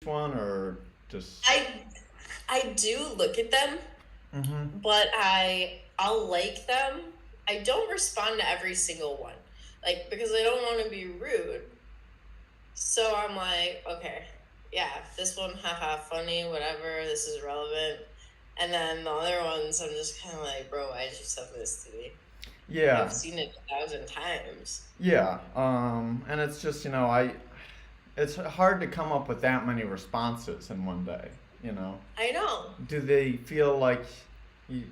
one, or just? I do look at them, Mm-hmm. but I'll like them. I don't respond to every single one, like because I don't want to be rude. So I'm like, okay, yeah, this one, haha, funny, whatever. This is relevant. And then the other ones, I'm just kind of like, bro, why'd you send this to me? I've Yeah, seen it 1,000 times. yeah. And it's just it's hard to come up with that many responses in one day. You know, I know. do they feel like you?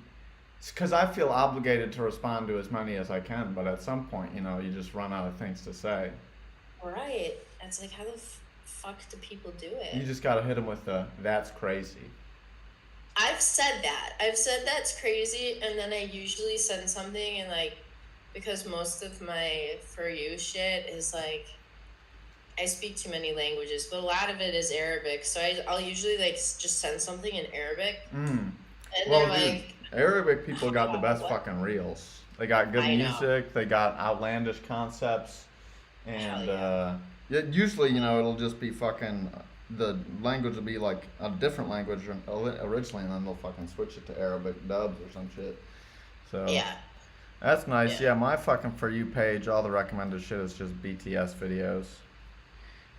Because I feel obligated to respond to as many as I can, but at some point, you just run out of things to say. Right. It's like, how the fuck do people do You it? just gotta hit them with the "that's crazy." I've said that. I've said that's crazy, and then I usually send something and like, because most of my For You shit is like, I speak too many languages, but a lot of it is Arabic. So I'll usually like just send something in Arabic, Mm. and they're Well, dude, like, Arabic people got the best what? fucking reels. They got good I know. music. They got outlandish concepts, Hell and yeah. usually, it'll just be fucking. The language will be like a different language originally, and then they'll fucking switch it to Arabic dubs or some shit. So Yeah. that's nice. Yeah. Yeah, my fucking For You page, all the recommended shit is just BTS videos.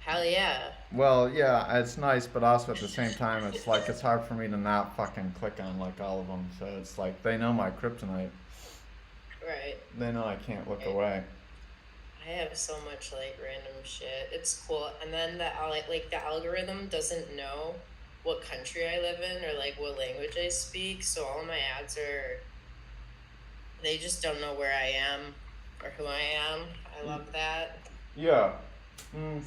Hell yeah. Well, yeah, it's nice, but also at the same time, it's like it's hard for me to not fucking click on like all of them. So it's like they know my kryptonite. Right. They know I can't look Right. away. I have so much like random shit. It's cool. And then like the algorithm doesn't know what country I live in or like what language I speak. So all my ads are, they just don't know where I am or who I am. I love that. Yeah. Mm,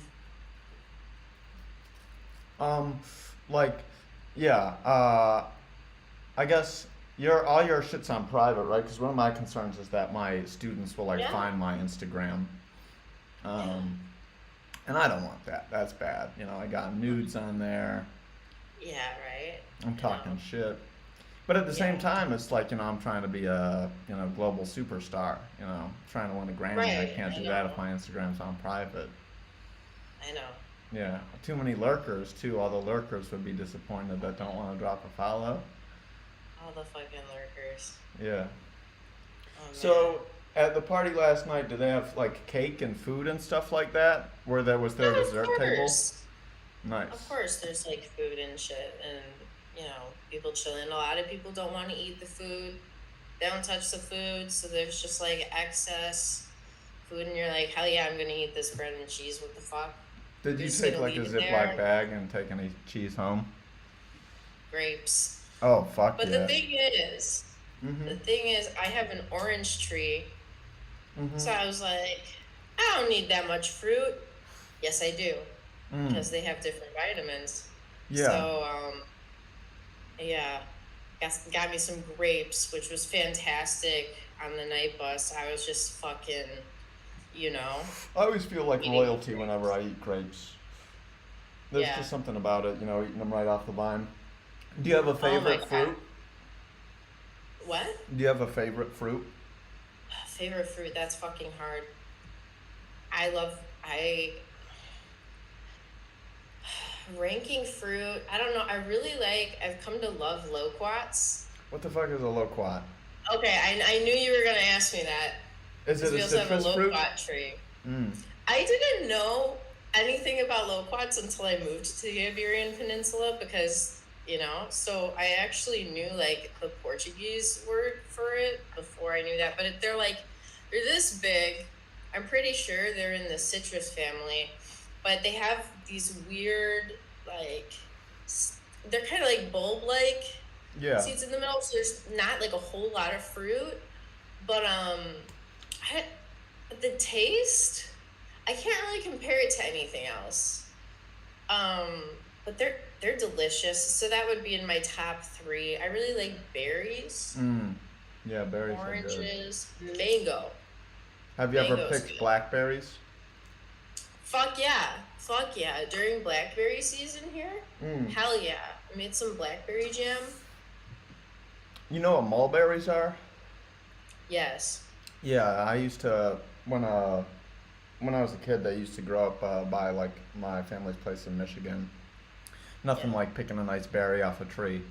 um, like, yeah. I guess all your shit's on private, right? Because one of my concerns is that my students will like Yeah. find my Instagram. Yeah. Um, and I don't want that. That's bad. I got nudes on there. Yeah, right. I'm I know. talking shit. But at the same Yeah. time, it's like, I'm trying to be a, global superstar, trying to win a Grammy. I Right. can't I do that if know. my Instagram's on private. I know. Yeah. Too many lurkers, too. All the lurkers would be disappointed that don't want to drop a follow. All the fucking lurkers. Yeah. Oh man. So, at the party last night, did they have, like, cake and food and stuff like that? Where there was their Oh, of dessert table? course. Of Nice. course, there's like food and shit, and people chilling. A lot of people don't want to eat the food. They don't touch the food, so there's just like excess food, and you're like, hell yeah, I'm gonna eat this bread and cheese. What the fuck? Did You're you just take, gonna like, a leave it Ziploc there? bag and take any cheese home? Grapes. Oh, fuck But the yeah. thing is, Mm-hmm. I have an orange tree, Mm-hmm. so I was like, I don't need that much fruit. Yes, I do, Mm. because they have different vitamins. Yeah. So, yeah, got me some grapes, which was fantastic on the night bus. I was just fucking, you know, I always feel like eating royalty whenever grapes. I eat grapes. There's Yeah. just something about it, eating them right off the vine. Do you have a Oh my favorite God. fruit? What? Do you have a favorite fruit? Favorite fruit? That's fucking hard. I ranking fruit. I don't know. I've come to love loquats. What the fuck is a loquat? Okay, I knew you were gonna ask me that Is because it a we also have a citrus fruit? loquat tree. Mm. I didn't know anything about loquats until I moved to the Iberian Peninsula because, so I actually knew like the Portuguese word for it before I knew that. But they're this big. I'm pretty sure they're in the citrus family, but they have these weird, like, they're kind of like bulb-like Yeah. seeds in the middle. So there's not like a whole lot of fruit, but I, the taste. I can't really compare it to anything else. Um, but they're delicious. So that would be in my top three. I really like berries, Mm. Yeah, berries are good. oranges, mango. Have you ever Mango's picked good. blackberries? Fuck yeah. Fuck yeah. During blackberry season here, Mm. hell yeah. I made some blackberry jam. You know what mulberries are? Yes. Yeah, I used to when I was a kid. They used to grow up by like my family's place in Michigan. Nothing Yeah. like picking a nice berry off a tree.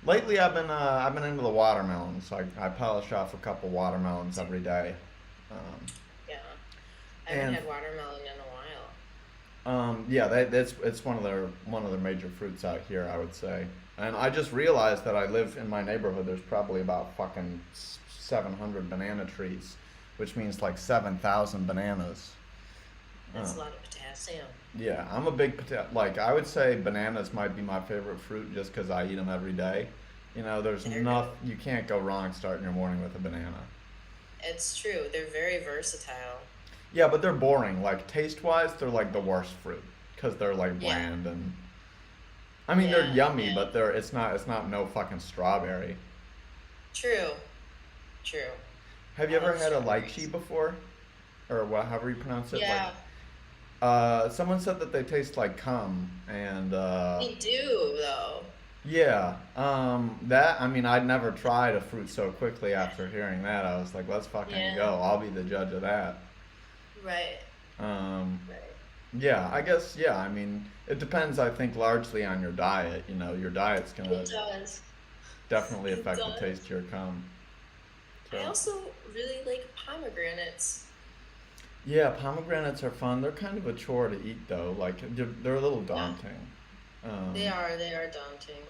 Lately, I've been into the watermelons. I polish off a couple watermelons every day. Um, Yeah. I haven't and had watermelon in a while. Yeah, that's it's one of their major fruits out here, I would say. And I just realized that I live in my neighborhood. There's probably about fucking 700 banana trees, which means like 7,000 bananas. That's Uh, a lot of potassium. yeah, I'm a big like I would say bananas might be my favorite fruit just because I eat them every day. You know, there's They're enough good. you can't go wrong starting your morning with a banana. It's true. They're very versatile. Yeah, but they're boring. Like taste wise, they're like the worst fruit because they're like Yeah. bland and I mean they're Yeah. yummy, Yeah. but it's not no fucking strawberry. True. True. Have you I ever love had a strawberries. lychee before, or what? However you pronounce it? Like, Yeah, someone said that they taste like cum, and we do though. yeah, that I mean I'd never tried a fruit so quickly after hearing that. I was like, let's fucking Yeah. go. I'll be the judge of that. Right. Um, Right. yeah, I guess yeah. I mean, it depends. I think largely on your diet. You know, your diet's gonna It does. definitely It affect the does. taste of your cum. I So. also really like pomegranates. Yeah, pomegranates are fun. They're kind of a chore to eat though. Like they're a little Yeah. daunting. They Um, are. They are daunting.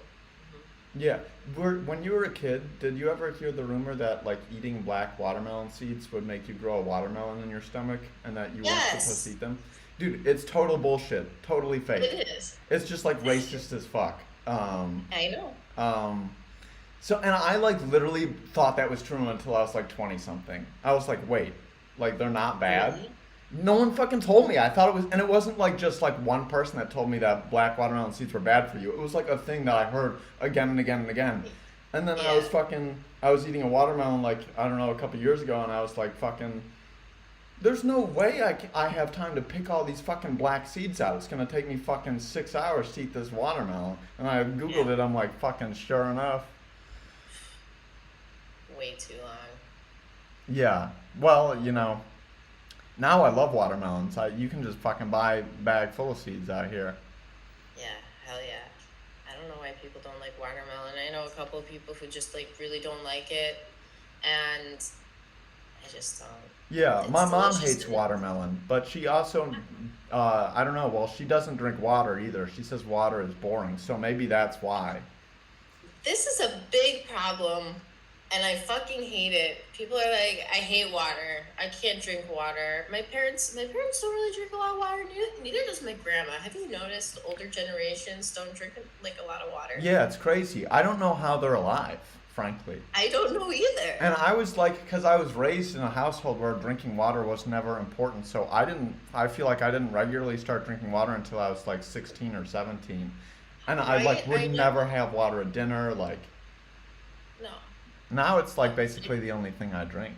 yeah. When you were a kid, did you ever hear the rumor that like eating black watermelon seeds would make you grow a watermelon in your stomach and that you weren't supposed to Yes, eat them? Dude, it's total bullshit. Totally fake. it is. It's just like racist as fuck. I know. Um, so and I like literally thought that was true until I was like 20 something. I was like, wait, like they're not bad? Really? No one fucking told me. I thought it was, and it wasn't like just like one person that told me that black watermelon seeds were bad for you. It was like a thing that I heard again and again and again. And then Yeah. I was eating a watermelon like, I don't know, a couple years ago, and I was like, fucking, there's no way I have time to pick all these fucking black seeds out. It's gonna take me fucking 6 hours to eat this watermelon. And I Googled Yeah. it, I'm like, fucking sure enough. Way too long. Yeah. Well, you know, now I love watermelons. You can just fucking buy a bag full of seeds out here. Yeah. Hell yeah. I don't know why people don't like watermelon. I know a couple of people who just like really don't like it, and I just don't. Yeah, my It's mom delicious hates to me. watermelon, but she also, I don't know, well, she doesn't drink water either. She says water is boring, so maybe that's why. This is a big problem, and I fucking hate it. People are like, I hate water. I can't drink water. My parents don't really drink a lot of water. Neither does my grandma. Have you noticed older generations don't drink like a lot of water? Yeah, it's crazy. I don't know how they're alive, frankly. I don't know either. And I was like, because I was raised in a household where drinking water was never important, so I feel like I didn't regularly start drinking water until I was like 16 or 17. And I like Right? I would know. never have water at dinner, like, No. now it's like basically the only thing I drink.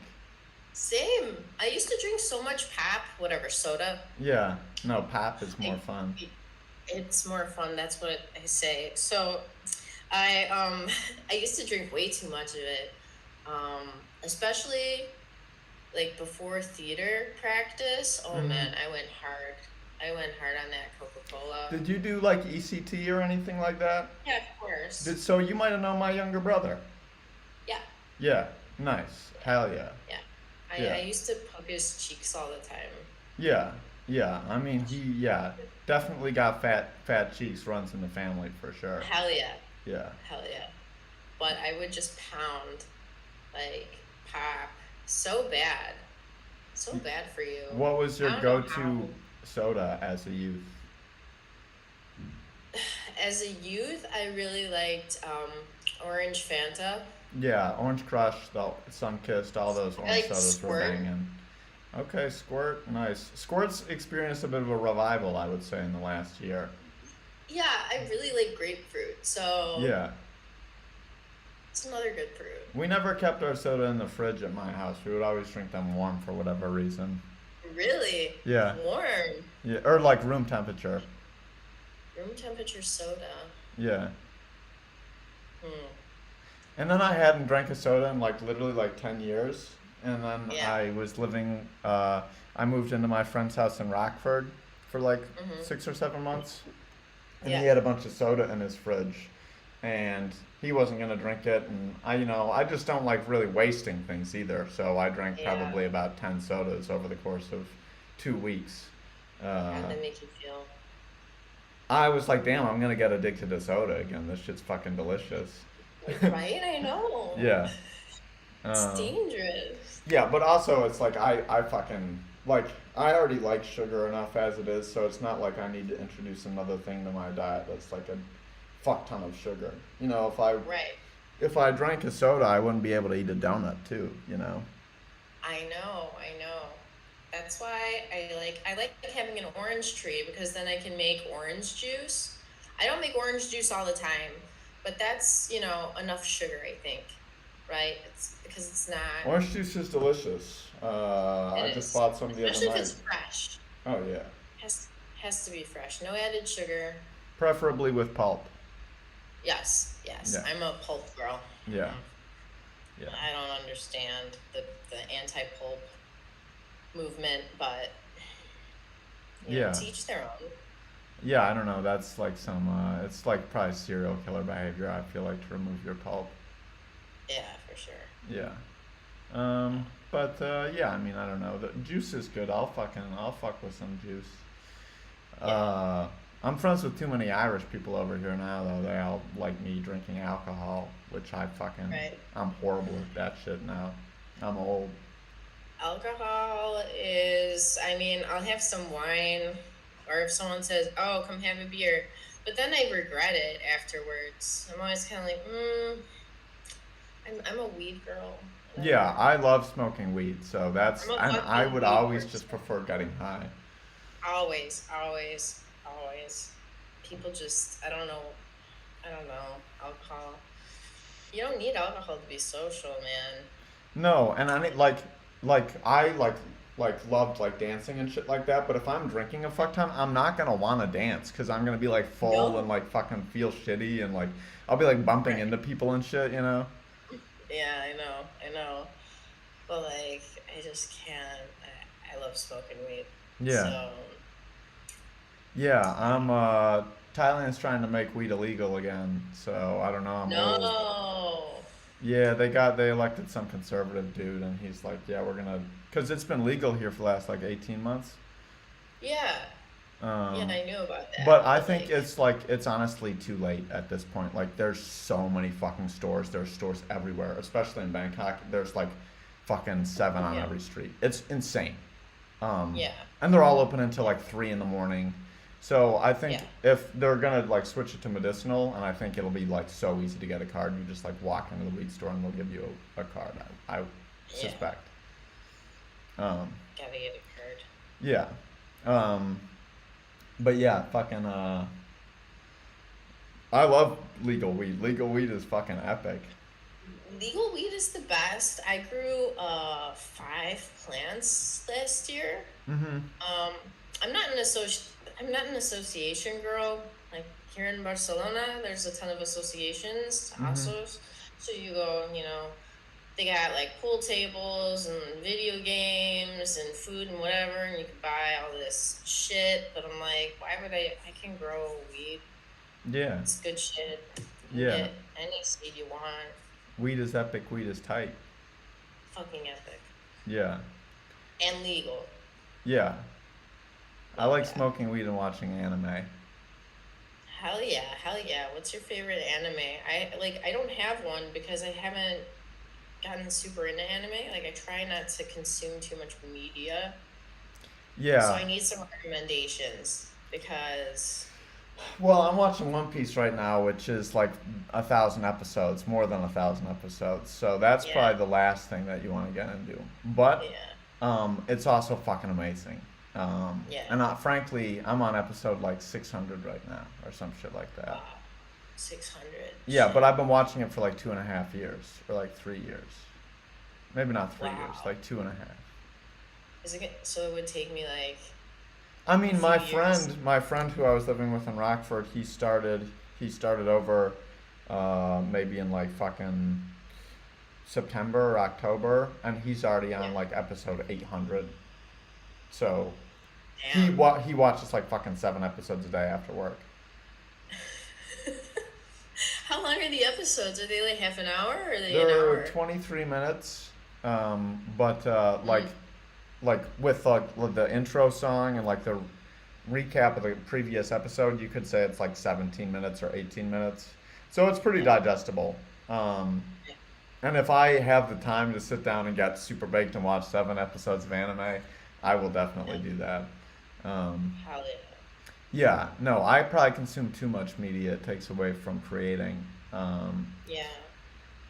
Same. I used to drink so much pap, whatever, soda. Yeah, no, pap is more Like, fun. it's more fun. That's what I say. So, I I used to drink way too much of it, especially like before theater practice. Oh Hmm. man, I went hard. I went hard on that Coca Cola. Did you do like ECT or anything like that? Yeah, of course. So you might have known my younger brother. Yeah, Yeah, nice. Hell yeah. yeah. Yeah. I used to poke his cheeks all the time. Yeah, yeah. I mean, yeah, definitely got fat cheeks. Runs in the family for sure. Hell yeah, Yeah. hell yeah. But I would just pound like pop so bad for you. What was I your don't know how. go-to soda as a youth? As a youth, I really liked Orange Fanta. Yeah, Orange Crush, the Sunkist, all those I orange liked sodas were Squirt. banging. Okay, Squirt, nice. Squirt's experienced a bit of a revival, I would say, in the last year. Yeah, I really like grapefruit, so Yeah, it's another good fruit. we never kept our soda in the fridge at my house. We would always drink them warm for whatever reason. Really Yeah, warm, yeah, or like room temperature. room temperature soda. Yeah. Hmm. And then I hadn't drank a soda in like literally like 10 years. And then Yeah. I was I moved into my friend's house in Rockford for like Mhm. 6 or 7 months. and Yeah. he had a bunch of soda in his fridge, and he wasn't gonna drink it, and I just don't like really wasting things either. So I drank Yeah. probably about 10 sodas over the course of 2 weeks. How did Uh, that make you feel? I was like, damn, I'm gonna get addicted to soda again. This shit's fucking delicious. Right? I know. Yeah. It's Uh, dangerous. yeah, but also it's like I fucking like I already like sugar enough as it is, so it's not like I need to introduce another thing to my diet that's like a fuck ton of sugar. Right. If I drank a soda, I wouldn't be able to eat a donut too. I know. That's why I like having an orange tree because then I can make orange juice. I don't make orange juice all the time, but that's, enough sugar, I think. Right? It's because it's not Orange juice is delicious. I it just is. bought some the other Especially if night. it's fresh. Oh yeah, Has to be fresh. No added sugar. preferably with pulp. Yes. Yeah, I'm a pulp girl. yeah, yeah, I don't understand the anti-pulp movement, but yeah, to each their own. yeah. I don't know. That's like it's like probably serial killer behavior. I feel like to remove your pulp. Yeah, for sure. Yeah. But yeah, I mean, I don't know. The juice is good. I'll fuck with some juice. Yeah. I'm friends with too many Irish people over here now, though. They all like me drinking alcohol, which Right. I'm horrible at that shit now. I'm old. Alcohol is, I mean, I'll have some wine, or if someone says, "Oh, come have a beer," but then I regret it afterwards. I'm always kind of like, I'm a weed girl. And Yeah, I love smoking weed, so and I fucking would weed always person. just prefer getting high. Always, always, always. People just, I don't know, alcohol. You don't need alcohol to be social, man. No, and I mean, I loved like dancing and shit like that. But if I'm drinking a fuck ton, I'm not gonna want to dance because I'm gonna be like full and No. like fucking feel shitty and like I'll be like bumping Right. into people and shit. Yeah, I know. But like, I just can't. I love smoking weed. Yeah, So, yeah. Thailand's trying to make weed illegal again, so I don't know. I'm old. no. Yeah, they elected some conservative dude, and he's like, yeah, we're gonna, because it's been legal here for the last like 18 months. Yeah. Yeah, Um, I knew about that. but I But think like, it's honestly too late at this point. Like, there's so many fucking stores. There's stores everywhere, especially in Bangkok. There's like fucking seven on yeah. every street. It's insane. Um, Yeah. and they're all open until like 3 in the morning. So I think Yeah. if they're gonna like switch it to medicinal, and I think it'll be like so easy to get a card. You just like walk into the weed store and they'll give you a card. I Yeah. suspect. Um, Gotta get a card. yeah. Um, but yeah, fucking I love legal weed. Legal weed is fucking epic. Legal weed is the best. I grew 5 plants last year. Mm-hmm. Um, I'm not an association girl. Like here in Barcelona, there's a ton of associations Mm-hmm. also. So you go, they got like pool tables and video games and food and whatever, and you can buy all this shit. But I'm like, why would I can grow weed. Yeah. It's good shit. You can Yeah. get any seed you want. Weed is epic. Weed is tight. Fucking epic. Yeah. And legal. Yeah. I Love like that. smoking weed and watching anime. Hell yeah, hell yeah. What's your favorite anime? I don't have one because I haven't gotten super into anime. Like I try not to consume too much media. So Yeah. I need some recommendations because Well, I'm watching One Piece right now, which is like 1,000 episodes, more than 1,000 episodes. So that's yeah, probably the last thing that you want to get into. But yeah, it's also fucking amazing. yeah. Frankly, I'm on episode like 600 right now, or some shit like that. Wow. 600. Yeah, but Shit. I've been watching it for like 2.5 years, or like 3 years. Maybe not 3 years, Wow. like 2.5. So it would take me like I a mean, few years. my friend who I was living with in Rockford, he started over, maybe in like fucking September or October, and he's already Yeah. on like episode 800. So Damn. he watches like fucking 7 episodes a day after work. are the episodes? Are they like half an hour or are they an They're hour? 23 minutes, but Mm. like with the intro song and like the recap of the previous episode, you could say it's like 17 minutes or 18 minutes. So it's pretty Yeah. digestible. And if I have the time to sit down and get super baked and watch 7 episodes of anime, I will definitely Yeah. do that. Um, Hell yeah. yeah, no, I probably consume too much media. It takes away from creating. Um, Yeah.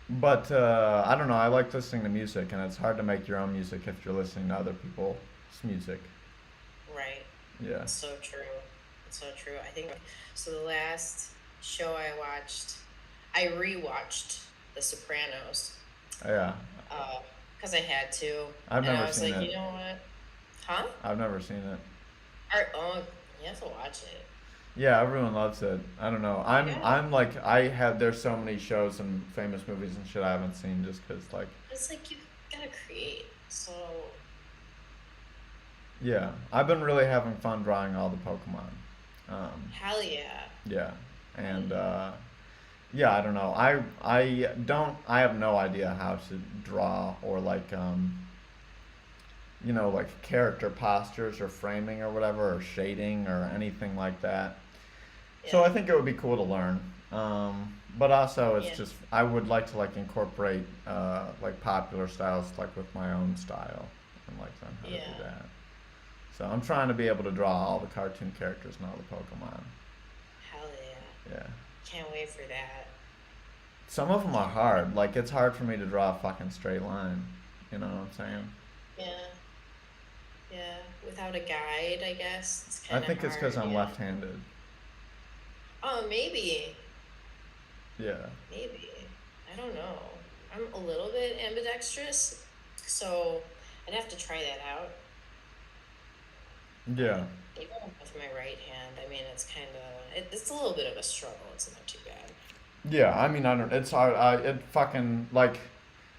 but I don't know. I like listening to music, and it's hard to make your own music if you're listening to other people's music. Right. Yeah. It's so true. It's so true. I think so. The last show I watched, I rewatched The Sopranos, Yeah. because I had to, I've and I never was seen like, it. you know what? Huh? I've never seen it. Oh, you have to watch it. Yeah, everyone loves it. I don't know. I'm Yeah. I'm like I have there's so many shows and famous movies and shit I haven't seen just 'cause like It's like you gotta create. So yeah, I've been really having fun drawing all the Pokemon. hell yeah. Yeah. Hell And yeah. yeah, I don't know. I have no idea how to draw or like like character postures or framing or whatever or shading or anything like that. So Yeah. I think it would be cool to learn. But also it's Yeah. just I would like to like incorporate like popular styles like with my own style and like learn how to do Yeah. that. So I'm trying to be able to draw all the cartoon characters and all the Pokemon. Hell yeah. Yeah. Can't wait for that. Some of them are Can't wait. hard. Like it's hard for me to draw a fucking straight line. You know what I'm saying? Yeah. Yeah. Without a guide, I guess it's I kind of think it's because hard. I'm Yeah. left-handed. Oh, maybe. Yeah. Maybe. I don't know. I'm a little bit ambidextrous, so I'd have to try that out. Yeah. But even with my right hand, I mean, it's kind of it's a little bit of a struggle. It's not too bad. Yeah. I mean, I don't. It's hard. It fucking like.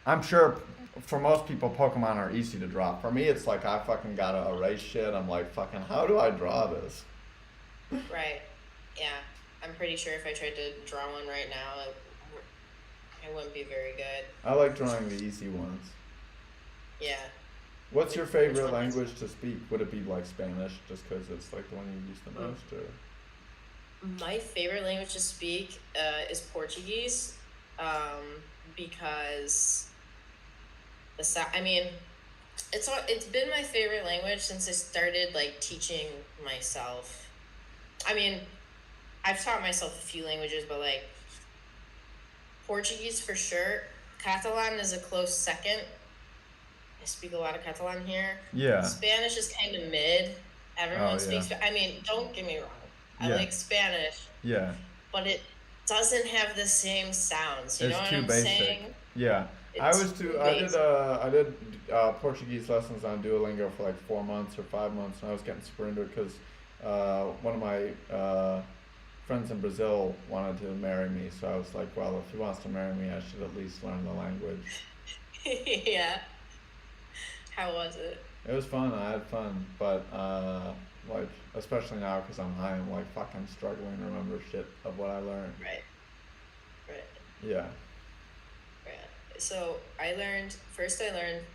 I'm sure for most people, Pokemon are easy to draw. For me, it's like I fucking gotta erase shit. I'm like, fucking, how do I draw this? Right. Yeah. I'm pretty sure if I tried to draw one right now, I wouldn't be very good. I like drawing the easy ones. Yeah. What's your Which favorite one is? language to speak? Would it be like Spanish, just because it's like the one you use the Mm. most, or? My favorite language to speak is Portuguese, because I mean, it's been my favorite language since I started like teaching myself. I mean, I've taught myself a few languages, but like Portuguese for sure. Catalan is a close second. I speak a lot of Catalan here. Yeah. Spanish is kind of mid. Oh Everyone yeah. speaks. I mean, don't get me wrong. I Yeah. like Spanish, Yeah. but it doesn't have the same sounds. You know It's what too I'm basic. saying? Yeah. It's too I did basic. Portuguese lessons on Duolingo for like 4 months or 5 months, and I was getting super into it because one of my friends in Brazil wanted to marry me. So I was like, well, if he wants to marry me, I should at least learn the language. Yeah. How was it? It was fun. I had fun, but like especially now because I'm high, I'm like fucking struggling to remember shit of what I learned. Right. Right. Yeah. Right. So I learned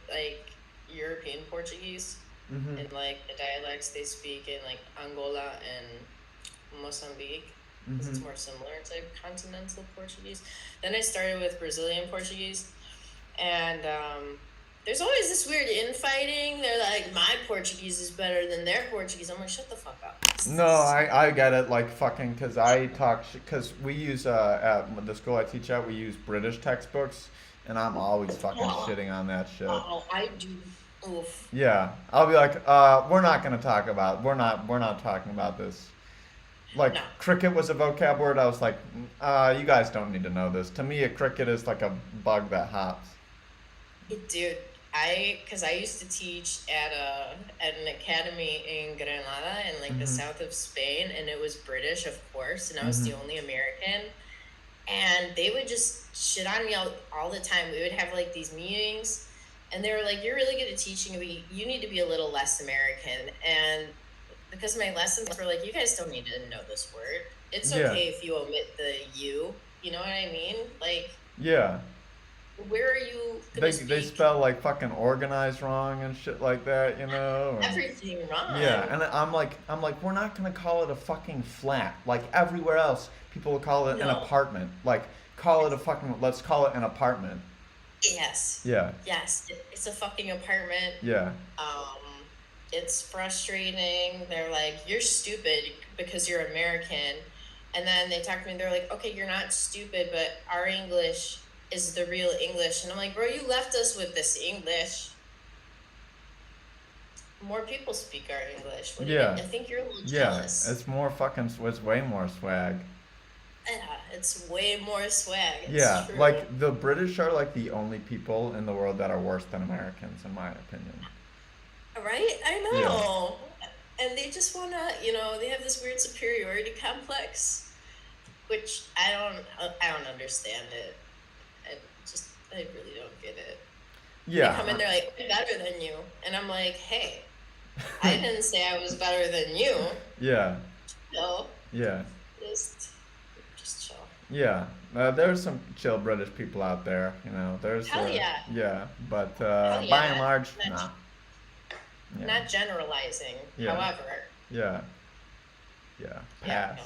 like European Portuguese Mhm. and like the dialects they speak in like Angola and Mozambique, because it's Mhm. more similar to continental Portuguese. Then I started with Brazilian Portuguese, and there's always this weird infighting. They're like, my Portuguese is better than their Portuguese. I'm like, shut the fuck up. No, I get it. Like fucking, cause I talk, cause we use at the school I teach at, we use British textbooks, and I'm always fucking shitting on that shit. Oh, I do. Oof. Yeah, I'll be like, we're not talking about this. Like No. cricket was a vocab word. I was like, you guys don't need to know this. To me, a cricket is like a bug that hops. Dude, because I used to teach at an academy in Granada in like the Mhm. south of Spain, and it was British, of course, and I was the Mhm. only American. And they would just shit on me all the time. We would have like these meetings, and they were like, "You're really good at teaching, but you need to be a little less American." And because my lessons were like, "You guys don't need to know this word. It's Yeah. okay if you omit the you." You know what I mean? Like, Yeah. where are you They gonna they speak spell like fucking organized wrong and shit like that, you know? And everything yeah, wrong? and I'm like, we're not gonna call it a fucking flat. Like everywhere else, people will call it an No. apartment. Like, call it a fucking, let's call it an apartment. Yes. Yeah, Yes. It's a fucking apartment. yeah, Um, it's frustrating. They're like, you're stupid because you're American. And then they talk to me, they're like, okay, you're not stupid, but our English is the real English. And I'm like, bro, you left us with this English. More people speak our English. What do you, yeah, I think you're a little yeah. jealous. It's more fucking, it's way more swag. Yeah, it's way more swag. It's Yeah, true. like the British are like the only people in the world that are worse than Americans, in my opinion. Right? I Yeah, know. And they just wanna, they have this weird superiority complex, which I don't understand it. I really don't get it. They come in, yeah, they're like, "I'm better than you," and I'm like, "Hey, I didn't say I was better than you. yeah, No, yeah. just, just chill." Yeah, there's some chill British people out there, you know. There's, Hell yeah, yeah, but hell by and yeah. large, Not nah. Yeah, not generalizing. yeah, However, yeah, yeah. yeah, Pass.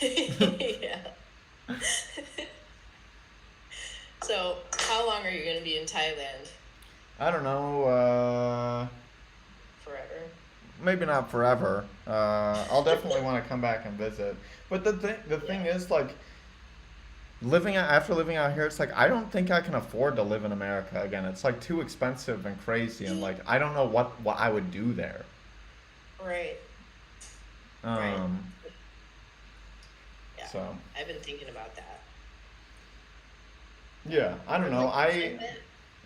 no. Yeah. So, how long are you gonna be in Thailand? I don't know. Forever? Maybe not forever. I'll definitely want to come back and visit. But the thing Yeah. is, like, after living out here, it's like I don't think I can afford to live in America again. It's like too expensive and crazy, and like I don't know what I would do there. Right. Right. Um, Yeah. so. I've been thinking about that. Yeah, I don't Or know. like I climate.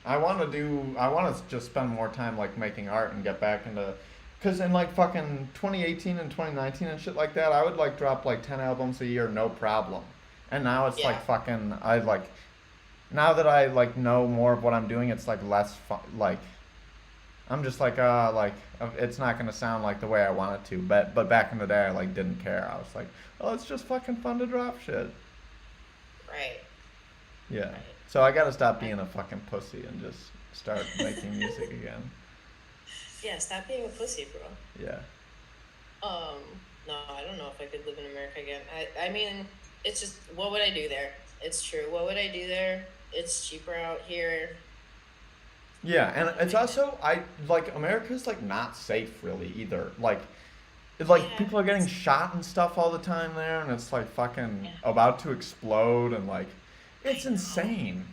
I want to do. I want to just spend more time like making art and get back into. Cause in like fucking 2018 and 2019 and shit like that, I would like drop like 10 albums a year, no problem. And now it's like Yeah. fucking. I like now that I like know more of what I'm doing, it's like less fun. Like I'm just like it's not gonna sound like the way I want it to. But back in the day, I like didn't care. I was like, oh, it's just fucking fun to drop shit. Right. Yeah. Right. So I gotta stop I, being a fucking pussy and just start making music again. yeah. Stop being a pussy, bro. Yeah. Um. No, I don't know if I could live in America again. I mean, it's just what would I do there? It's true. What would I do there? It's cheaper out here. Yeah, and it's I, also I like America's like not safe really either. Like like yeah. people are getting shot and stuff all the time there and it's like fucking Yeah. about to explode and like I it's know. insane.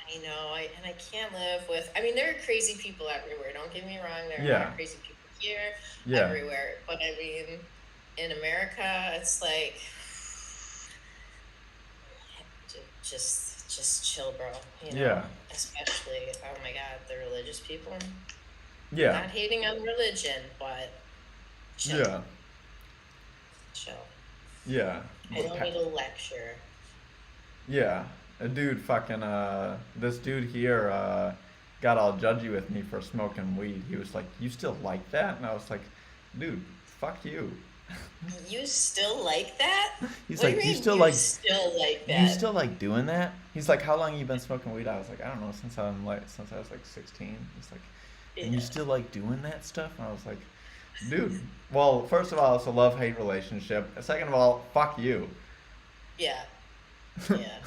I know. I can't live with. I mean, there are crazy people everywhere. Don't get me wrong. There are a lot Yeah. of crazy people here, Yeah. everywhere. But I mean, in America, it's like just chill, bro. Yeah. Especially, oh my God, the religious people. Yeah. Not hating on religion, but chill, Yeah. chill. Yeah. I But don't need a lecture. yeah, a dude fucking this dude here got all judgy with me for smoking weed. He was like, "You still like that?" And I was like, "Dude, fuck you." You still like that? He's What do you like, "You mean still you like still like you that? still like doing that?" He's like, "How long you been smoking weed?" I was like, "I don't know, since I was like 16." He's like, "And you Yeah. still like doing that stuff?" And I was like, "Dude, well, first of all, it's a love-hate relationship. Second of all, fuck you." Yeah. Yeah.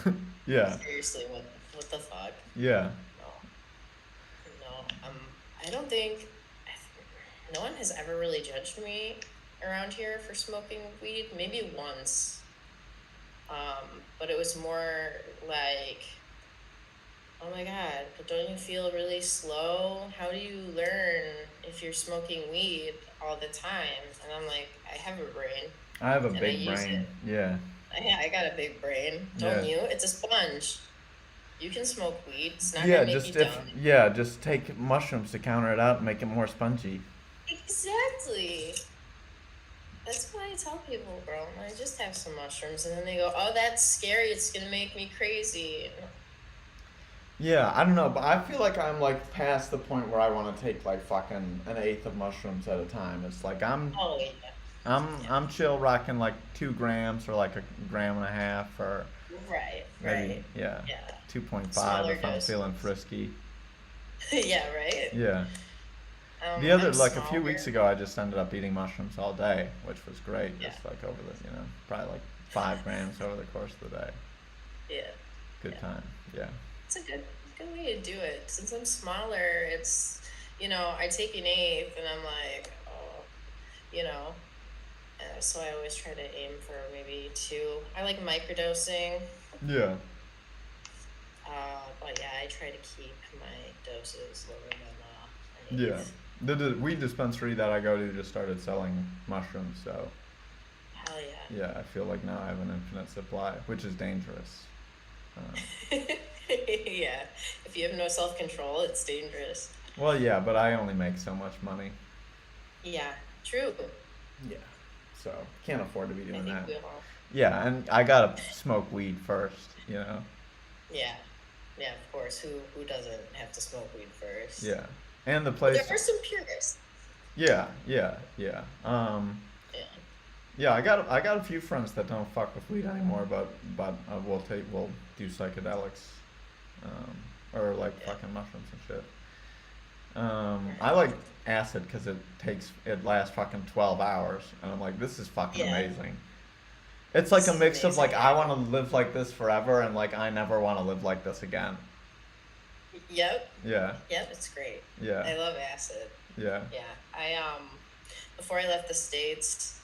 Yeah. Seriously, what the fuck? Yeah. No. No. I don't think no one has ever really judged me around here for smoking weed. Maybe once. But it was more like, oh my God, but don't you feel really slow? How do you learn if you're smoking weed all the time? And I'm like, I have a brain I have a and I big use brain. it. Yeah. I got a big brain. Yeah. Don't you? It's a sponge. You can smoke weed. It's not Yeah, gonna make you just if dumb. yeah, just take mushrooms to counter it out and make it more spongy. Exactly. That's what I tell people, bro. I just have some mushrooms, and then they go, "Oh, that's scary. It's gonna make me crazy." Yeah, I don't know, but I feel like I'm like past the point where I want to take like fucking an eighth of mushrooms at a time. It's like I'm Oh yeah, I'm chill rocking like 2 grams or like a gram and a half or Right, maybe right. yeah, Yeah. 2.5 Smaller if I'm feeling doses. frisky. Yeah, right. Yeah. The other I'm like a few weeks smaller. ago, I just ended up eating mushrooms all day, which was great. Yeah, Just like over the probably like 5 grams over the course of the day. yeah, Good yeah. time. Yeah. It's a good way to do it. Since I'm smaller, it's, I take an eighth and I'm like, oh, you know, so I always try to aim for maybe two. I like microdosing, Yeah. but yeah, I try to keep my doses lower than an Yeah. eighth. The weed dispensary that I go to just started selling mushrooms, so Hell yeah. yeah, I feel like now I have an infinite supply, which is dangerous. Yeah, if you have no self-control, it's dangerous. Well, yeah, but I only make so much money. Yeah, true. Yeah. So can't afford to be I doing think that. we all. Yeah, and I gotta smoke weed first, Yeah, yeah, of course. Who doesn't have to smoke weed first? Yeah. And the Well, place. there are some purists. Yeah, yeah, yeah. Yeah. Yeah, I got a few friends that don't fuck with weed anymore, but we'll do psychedelics, or like Yeah. fucking mushrooms and shit. I like acid because it lasts fucking 12 hours, and I'm like, this is fucking Yeah. amazing. It's like This a is mix of like amazing. I want to live like this forever, and like I never want to live like this again. Yep. Yeah, Yep. It's great. yeah, I love acid. yeah. Yeah. I before I left the States,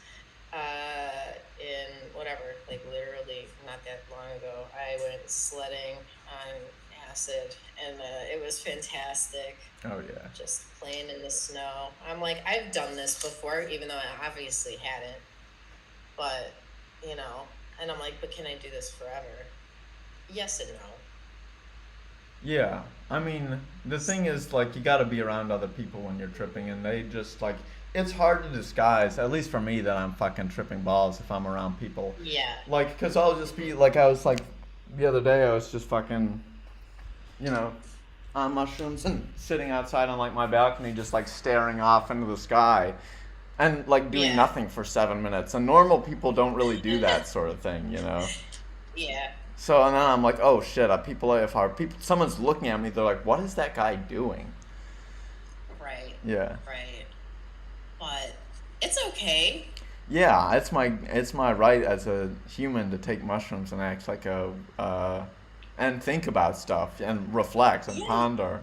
in whatever, like literally not that long ago, I went sledding on acid, and it was fantastic. Oh yeah. Just playing in the snow. I'm like, I've done this before, even though I obviously hadn't. But, and I'm like, but can I do this forever? Yes and no. Yeah, I mean, the thing is, like, you gotta be around other people when you're tripping, and they just, like, it's hard to disguise, at least for me, that I'm fucking tripping balls if I'm around people. Yeah. Like, cause I'll just be, like, I was, like, the other day, I was just fucking, on mushrooms and sitting outside on, like, my balcony, just, like, staring off into the sky, and, like, doing Yeah. nothing for 7 minutes, and normal people don't really do that sort of thing. Yeah. So and then I'm like, oh shit, someone's looking at me, they're like, what is that guy doing? Right. Yeah. Right. But it's okay. Yeah, it's my right as a human to take mushrooms and act like and think about stuff and reflect and Yeah. ponder.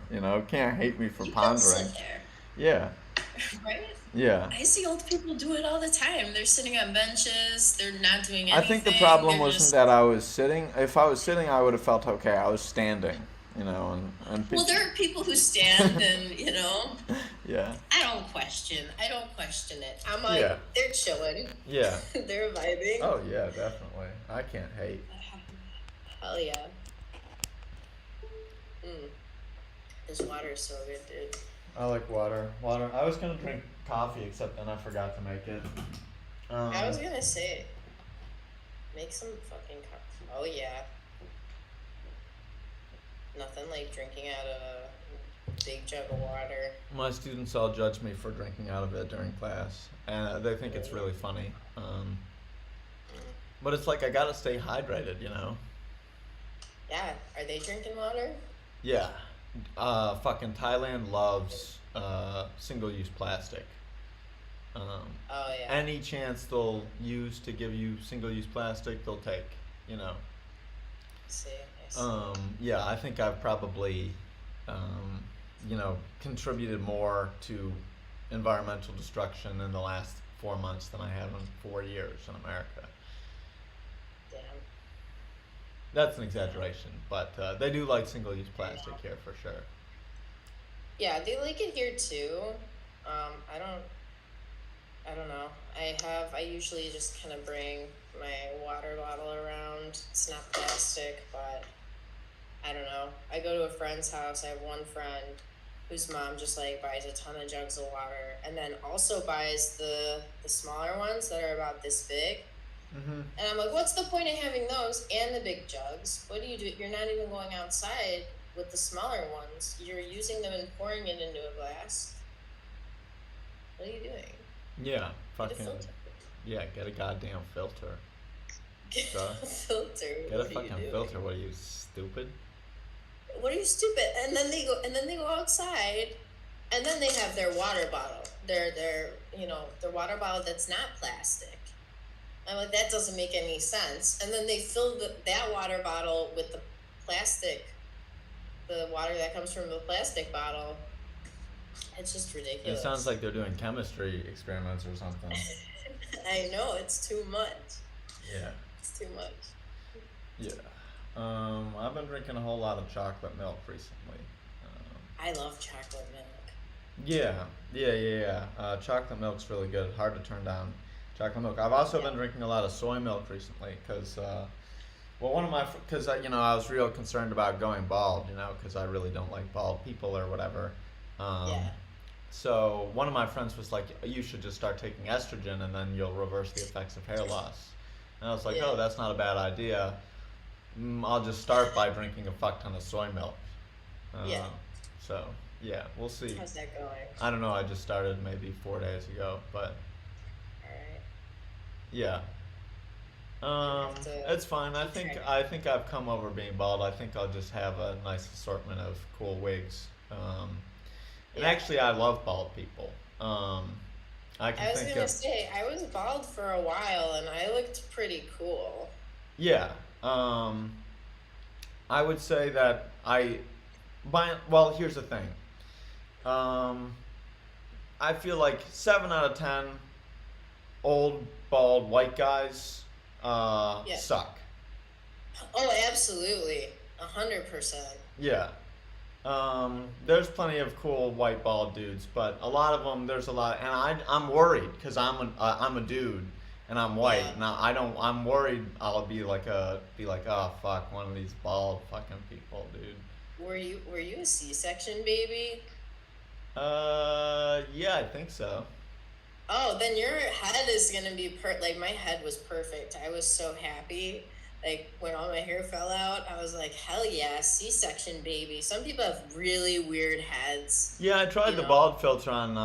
Can't hate me for You can pondering. sit there. Yeah, Right? yeah. I see old people do it all the time. They're sitting on benches. They're not doing anything. I think the problem They're wasn't just. that I was sitting. If I was sitting, I would have felt okay. I was standing, and Well, there are people who stand and, yeah, I don't question it. I'm like, yeah, they're chilling. yeah. They're vibing. Oh yeah, definitely. I can't hate. Hell yeah. This water is so good, dude. I like water. Water. I was gonna drink coffee, except then I forgot to make it. I was gonna say, make some fucking coffee. Oh yeah. Nothing like drinking out of a big jug of water. My students all judge me for drinking out of it during class, and they think it's really funny. But it's like I gotta stay hydrated. Yeah. Are they drinking water? Yeah. Fucking Thailand loves single-use plastic. Oh yeah. Any chance they'll use to give you single-use plastic, they'll take. I see. Yeah, I think I've probably, contributed more to environmental destruction in the last 4 months than I have in 4 years in America. Damn. That's an exaggeration, but they do like single-use plastic here for sure. Yeah, they like it here too. I don't know. I usually just kind of bring my water bottle around. It's not plastic, but I don't know. I go to a friend's house. I have one friend whose mom just like buys a ton of jugs of water and then also buys the smaller ones that are about this big. Mm-hmm. And I'm like, what's the point of having those and the big jugs? What do you do? You're not even going outside with the smaller ones. You're using them and pouring it into a glass. What are you doing? Yeah, Get a fucking. filter. Yeah, get a goddamn filter. Get Duh. a filter. Get a What are you fucking doing? filter. What are you, stupid? What are you stupid? And then they go outside, and then they have their water bottle. Their water bottle that's not plastic. I'm like, that doesn't make any sense. And then they fill that water bottle with the water that comes from the plastic bottle. It's just It ridiculous. sounds like they're doing chemistry experiments or something. I know, it's too much. Yeah. It's too much. Yeah. I've been drinking a whole lot of chocolate milk recently. I love chocolate milk. Yeah. Chocolate milk's really good. Hard to turn down chocolate milk. I've also been drinking a lot of soy milk recently because, I was real concerned about going bald, because I really don't like bald people or whatever. Yeah. So one of my friends was like, you should just start taking estrogen and then you'll reverse the effects of hair loss. And I was like, Yeah. oh, that's not a bad idea. I'll just start by drinking a fuck ton of soy milk. Yeah. So, yeah, we'll see. How's that going? I don't know, I just started maybe 4 days ago, but Alright. yeah. have to It's fine. I think track. I think I've come over being bald. I think I'll just have a nice assortment of cool wigs. And Yeah. actually, I love bald people. I I can was think gonna of say, I was bald for a while and I looked pretty cool. yeah. I would say that well, here's the thing. I feel like 7 out of 10 old bald white guys Yeah. suck. Oh, absolutely. 100%. Yeah. There's plenty of cool white bald dudes, but a lot of them, there's a lot, and I'm worried because I'm a dude and I'm white, Yeah. and I'm worried I'll be like, oh fuck, one of these bald fucking people, dude. Were you a C-section baby? Yeah, I think so. Oh, then your head is gonna be like my head was perfect. I was so happy. Like when all my hair fell out, I was like, hell yeah, C-section baby. Some people have really weird heads. Yeah, I tried You the know? bald filter on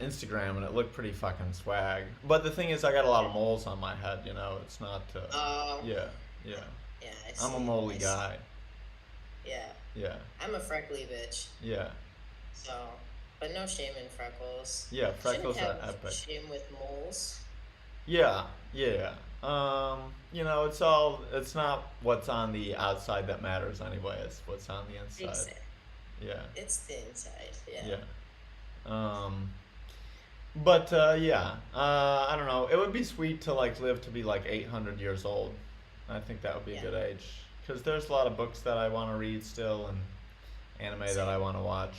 Instagram, and it looked pretty fucking swag. But the thing is, I got a lot of moles on my head. It's not. Yeah. Yeah, I see. I'm a moly I see. guy. Yeah, Yeah. I'm a freckly bitch. Yeah. So, but no shame in freckles. Yeah. Freckles Shouldn't are have epic. shame with moles. Yeah. It's not what's on the outside that matters anyway. It's what's on the inside. Exactly. Yeah. It's the inside. Yeah. Yeah. I don't know. It would be sweet to live to be 800 years old. I think that would be a good age because there's a lot of books that I want to read still and anime that I want to watch.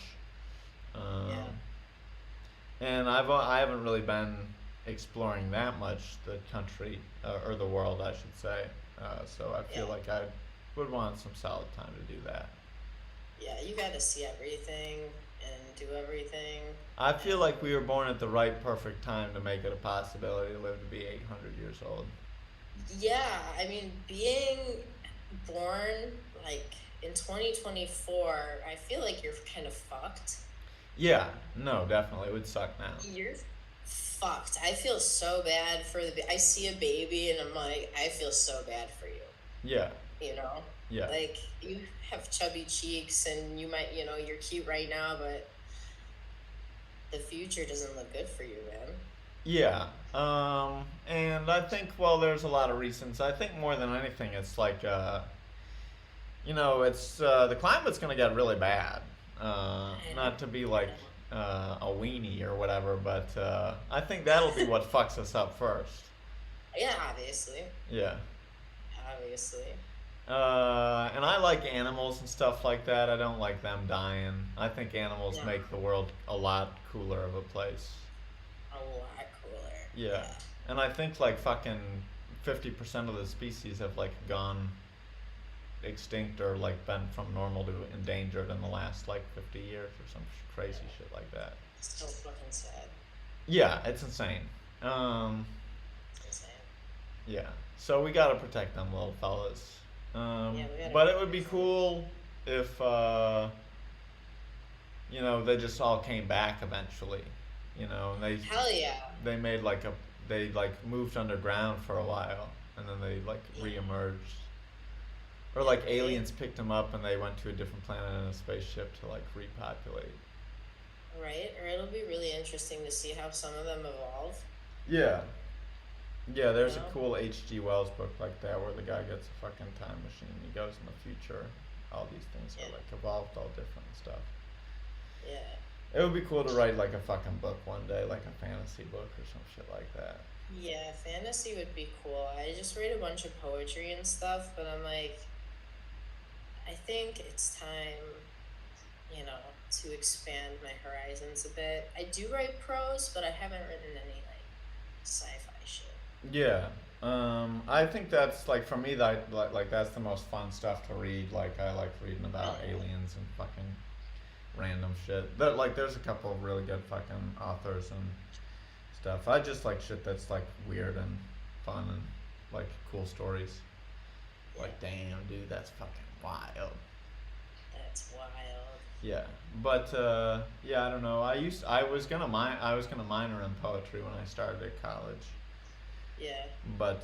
And I haven't really been exploring that much the country or the world, I should say. So I feel like I would want some solid time to do that. Yeah, you got to see everything and do everything. I feel like we were born at the right perfect time to make it a possibility to live to be 800 years old. Yeah, I mean, being born in 2024, I feel like you're kind of fucked. Yeah, no, definitely. It would suck now. You're fucked. I feel so bad for I see a baby and I'm like, I feel so bad for you. Yeah. Yeah. Like, you have chubby cheeks and you might, you're cute right now, but the future doesn't look good for you, man. Yeah. And I think, well, there's a lot of reasons. I think more than anything, it's it's, the climate's going to get really bad. Not to be a weenie or whatever, but I think that'll be what fucks us up first. Yeah, obviously. Yeah. Obviously. And I like animals and stuff like that. I don't like them dying. I think animals make the world a lot cooler of a place. A lot cooler. Yeah. And I think fucking 50% of the species have gone extinct or been from normal to endangered in the last 50 years or some crazy shit like that. It's so fucking sad. Yeah, it's insane. It's insane. Yeah. So we gotta protect them little fellas. We gotta But it would be cool if they just all came back eventually. you know, and Hell yeah. they made like they like moved underground for a while, and then they like Yeah. reemerged. Or Yeah, like right? aliens picked them up and they went to a different planet in a spaceship to like repopulate. Right? Or it'll be really interesting to see how some of them evolve, Yeah. Yeah, you there's a know? cool H.G. Wells book like that where the guy gets a fucking time machine. He goes in the future. All these things Yeah. are like evolved all different and stuff. Yeah. It would be cool to write like a fucking book one day, like a fantasy book or some shit like that. Yeah, fantasy would be cool. I just read a bunch of poetry and stuff, but I'm like, I think it's time, you know, to expand my horizons a bit. I do write prose, but I haven't written any like sci-fi shit. Yeah. I think that's like for me that like that's the most fun stuff to read. Like I like reading about aliens and fucking random shit. That like there's a couple of really good fucking authors and stuff. I just like shit that's like weird and fun and like cool stories. Yeah, Like damn, dude, that's fucking wild. that's wild. Yeah, but yeah, I don't know. I was gonna minor in poetry when I started at college, Yeah, but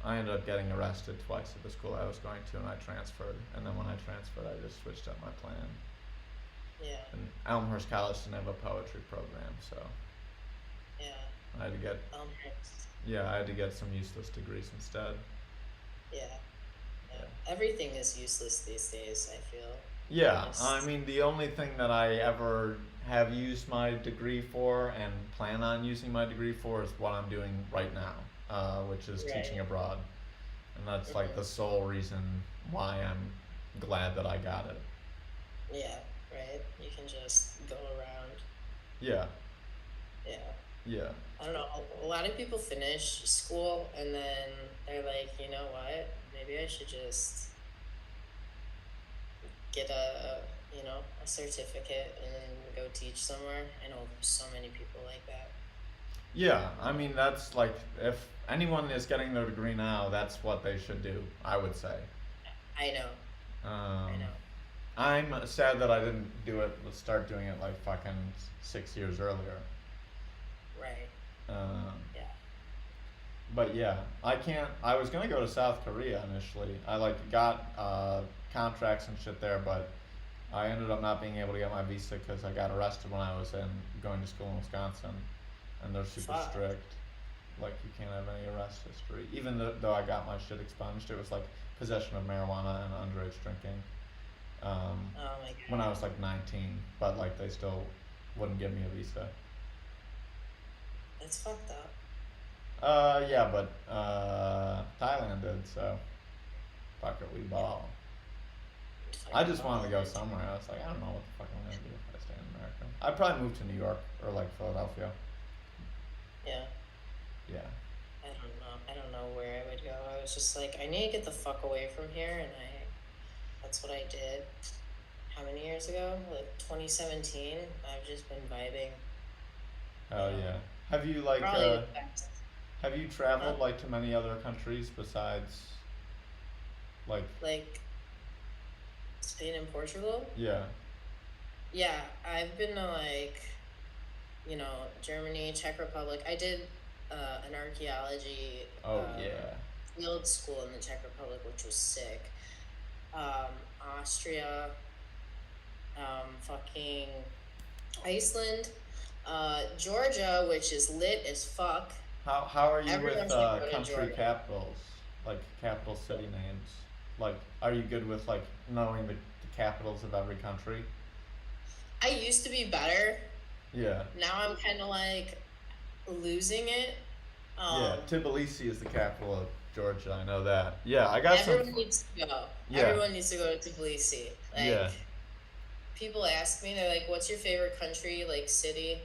I ended up getting arrested twice at the school I was going to, and I transferred. And then when I transferred, I just switched up my plan. yeah, And Elmhurst College didn't have a poetry program, so yeah. I had to get yeah, I had to get some useless degrees instead. Yeah, yeah. Yeah. Everything is useless these days, I feel. Yeah, Just, I mean, the only thing that I ever have used my degree for and plan on using my degree for is what I'm doing right now, which is teaching right. abroad. And that's like the Hmm. sole reason why I'm glad that I got it. Yeah, right. You can just go around. Yeah, Yeah. yeah, I don't know. A lot of people finish school and then they're like, you know what? Maybe I should just get a certificate and then go teach somewhere. I know so many people like that. yeah. I mean, that's like, if anyone is getting their degree now, that's what they should do, I would say. I know. I Um, know. I'm sad that I didn't start doing it like fucking 6 years earlier. Right. Um, Yeah. but yeah, I can't. I was gonna go to South Korea initially. I like got contracts and shit there, but I ended up not being able to get my visa because I got arrested when I was going to school in Wisconsin, and they're super Fuck. strict. Like you can't have any arrest history. Even though I got my shit expunged, it was like possession of marijuana and underage drinking. Oh my When I god. was like 19, but like they still wouldn't give me a visa. That's fucked up. Yeah, but Thailand did, so fuck it, we Yeah. ball. I Fucking just wanted to go ballin'. somewhere. I was like, I don't know what the fuck I'm gonna do if I stay in America. I'd probably move to New York or like Philadelphia. Yeah. Yeah. I don't know. I don't know where I would go. I was just like, I need to get the fuck away from here, and that's what I did. How many years ago? Like 2017. I've just been vibing. You Oh know, yeah. Have you like probably the best. have you Huh? traveled like to many other countries besides like Like Spain and Portugal? yeah. Yeah, I've been to like, Germany, Czech Republic. I did an archaeology Oh yeah. field school in the Czech Republic, which was sick. Um, Austria, fucking Iceland, Georgia, which is lit as fuck. How are you Everyone with should go to country Georgia. capitals? Like capital city names? Like are you good with like knowing the capitals of every country? I used to be better. Yeah. Now I'm kind of like losing it. Yeah, Um, Tbilisi is the capital of Georgia. I know that. Yeah, I got some. Everyone needs to go. Yeah, Everyone needs to go to Tbilisi. yeah. Like, people ask me, they're like, "What's your favorite country, like city?"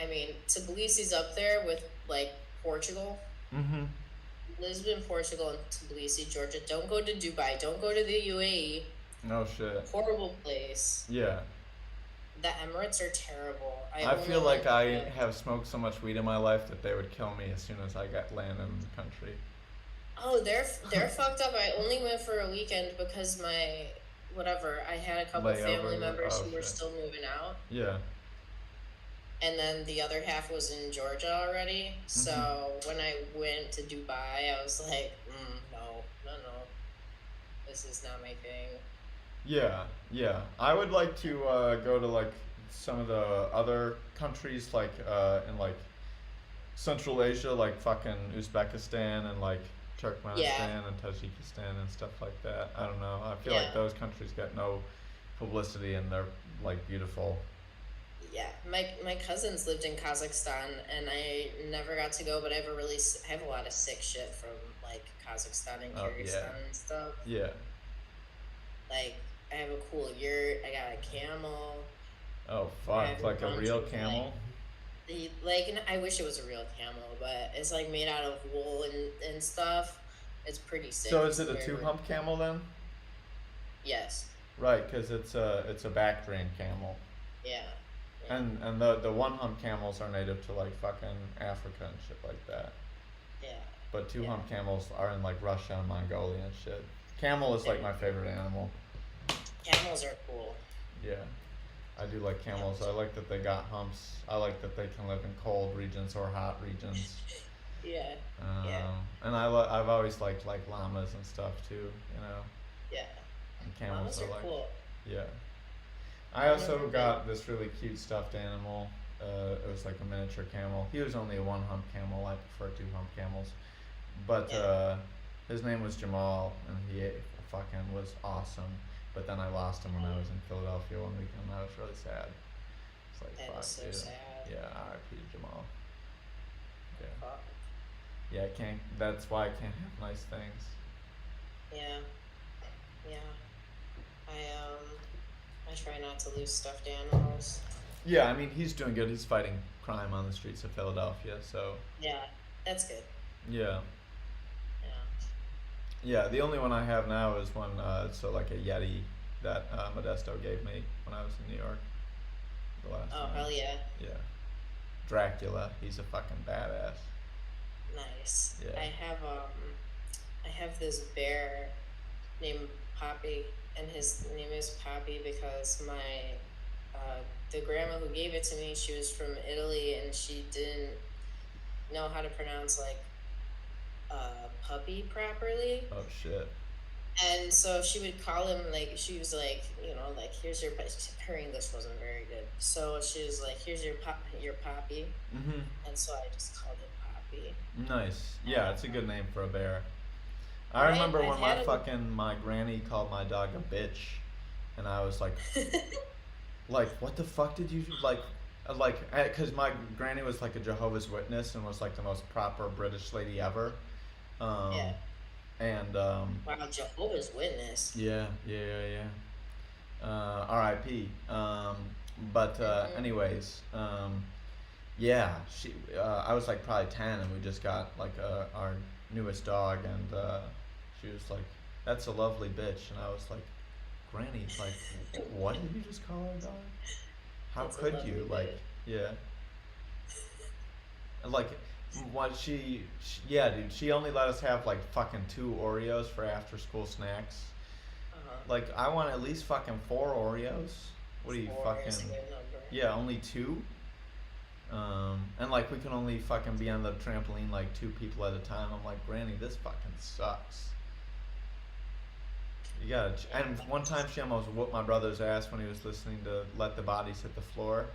I mean, Tbilisi's up there with like Portugal, Mhm. Lisbon, Portugal, and Tbilisi, Georgia. Don't go to Dubai. Don't go to the UAE. No shit. Horrible place. Yeah. The Emirates are terrible. I I only feel like went I to. have smoked so much weed in my life that they would kill me as soon as I got landed in the country. Oh, they're fucked up. I only went for a weekend because I had a couple family Layover. members Oh who were shit. still moving out. Yeah. and then the other half was in Georgia already. So when I went to Dubai, I was like, no, this is not my thing. Yeah, yeah. I would like to go to like some of the other countries, like in like Central Asia, like fucking Uzbekistan and like Yeah, Turkmenistan and Tajikistan and stuff like that. I don't know. I feel yeah, like those countries get no publicity and they're like beautiful. yeah. My cousins lived in Kazakhstan, and I never got to go, but I have a lot of sick shit from like Kazakhstan and Oh yeah, Kyrgyzstan and stuff. yeah. Like, I have a cool yurt. I got a camel. Oh I fuck, have a like a bunch real of camel. I wish it was a real camel, but it's like made out of wool and stuff. It's pretty sick. So is It's it a very, two hump camel then? yes. Right, because it's a back drain camel. Yeah. Yeah. And the one hump camels are native to like fucking Africa and shit like that. Yeah. But two Yeah. hump camels are in like Russia and Mongolia and shit. Camel is like Yeah. my favorite animal. Camels are cool. Yeah. I do like camels. I like that they got humps. I like that they can live in cold regions or hot regions. Yeah. Yeah. And I've always liked like llamas and stuff too, you know. Yeah. And camels Llamas are are like, cool. yeah. I I've also never got this really cute stuffed animal. It was like a miniature camel. He was only a one hump camel. I prefer two hump camels. But Yeah. his name was Jamal, and he fucking was awesome. But then I lost him when I was in Philadelphia one weekend. I was really sad. It's like, That fuck, is so dude. sad. Yeah, R.I.P. Jamal. Yeah, Fuck. yeah. I can't. That's why I can't have nice things. Yeah. Yeah. I try not to lose stuffed animals. Yeah, I mean he's doing good. He's fighting crime on the streets of Philadelphia. So Yeah. That's good. yeah. Yeah. Yeah, the only one I have now is one, so like a Yeti that Modesto gave me when I was in New York the last Oh, time. hell yeah. Yeah. Dracula, he's a fucking badass. Nice. Yeah. I have this bear named Poppy, and his name is Poppy because the grandma who gave it to me, she was from Italy, and she didn't know how to pronounce like puppy properly. Oh shit. And so she would call him, like, she was like, like, here's your, her English wasn't very good. So she was like, here's your Poppy. Mhm. And so I just called him Poppy. Nice. Yeah, it's a good name for a bear. I Right? remember I've when had my granny called my dog a bitch, and I was like, what the fuck did you because my granny was like a Jehovah's Witness and was like the most proper British lady ever. Yeah. And Wow, Jehovah's Witness. yeah, R.I.P. But anyways, yeah, I was like probably 10, and we just got like our newest dog, and she was like, "That's a lovely bitch," and I was like, "Granny, like, what did you just call her dog? How That's a could lovely you?" Like, bitch. yeah, and like, what yeah, dude, she only let us have like fucking 2 Oreos for after school snacks. Uh-huh. Like, I want at least fucking 4 Oreos. What are you 4 fucking? is a good number. Yeah, only 2. And like we can only fucking be on the trampoline like 2 people at a time. I'm like, Granny, this fucking sucks. You gotta. And one time she almost whooped my brother's ass when he was listening to "Let the Bodies Hit the Floor"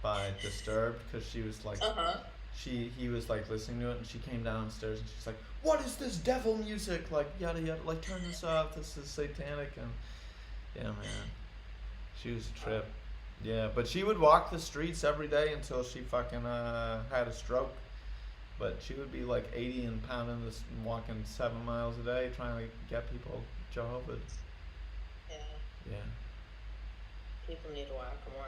by Disturbed, because she was like, Uh-huh. he was like listening to it, and she came downstairs and she's like, "What is this devil music? Like yada yada. Like turn this off. This is satanic." And yeah, man, she was a trip. Yeah, but she would walk the streets every day until she fucking had a stroke. But she would be like 80 and pounding this, walking 7 miles a day, trying to get people Jehovah's. Yeah. Yeah. People need to walk more.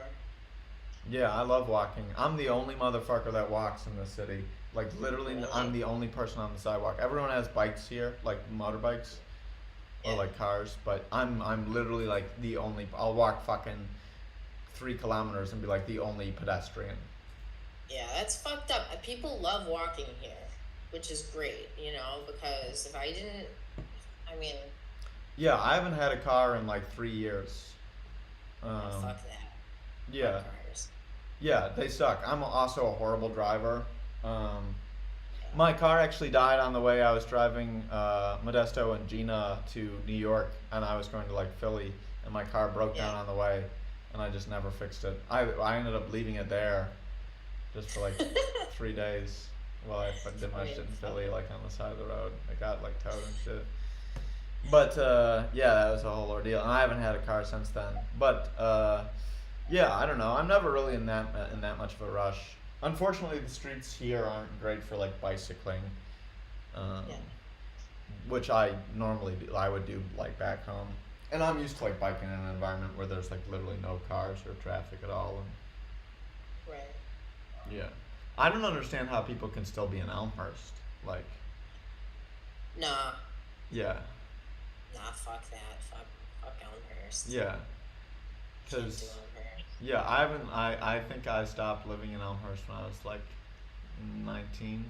Yeah, I love walking. I'm the only motherfucker that walks in the city. Like literally, Really? I'm the only person on the sidewalk. Everyone has bikes here, like motorbikes or Yeah. like cars, but I'm literally like the only. I'll walk fucking 3 kilometers and be like the only pedestrian. Yeah, that's fucked up. People love walking here, which is great, because if I didn't, I mean, Yeah, I haven't had a car in like 3 years. fuck that. Yeah, Fuck cars. Yeah, they suck. I'm also a horrible driver. My car actually died on the way. I was driving Modesto and Gina to New York, and I was going to like Philly, and my car broke down Yeah. on the way, and I just never fixed it. I ended up leaving it there just for like 3 days while I did my shit in Philly, like on the side of the road. I got like towed and shit. But yeah, that was a whole ordeal, and I haven't had a car since then. But yeah, I don't know. I'm never really in that much of a rush. Unfortunately, the streets here aren't great for like bicycling, um, Yeah. which I would do like back home. And I'm used to like biking in an environment where there's like literally no cars or traffic at all. Right. And yeah, I don't understand how people can still be in Elmhurst. Like, Nah. yeah, Nah. Fuck that. Fuck Elmhurst. yeah, Can't do because Elmhurst. yeah, I haven't. I think I stopped living in Elmhurst when I was like 19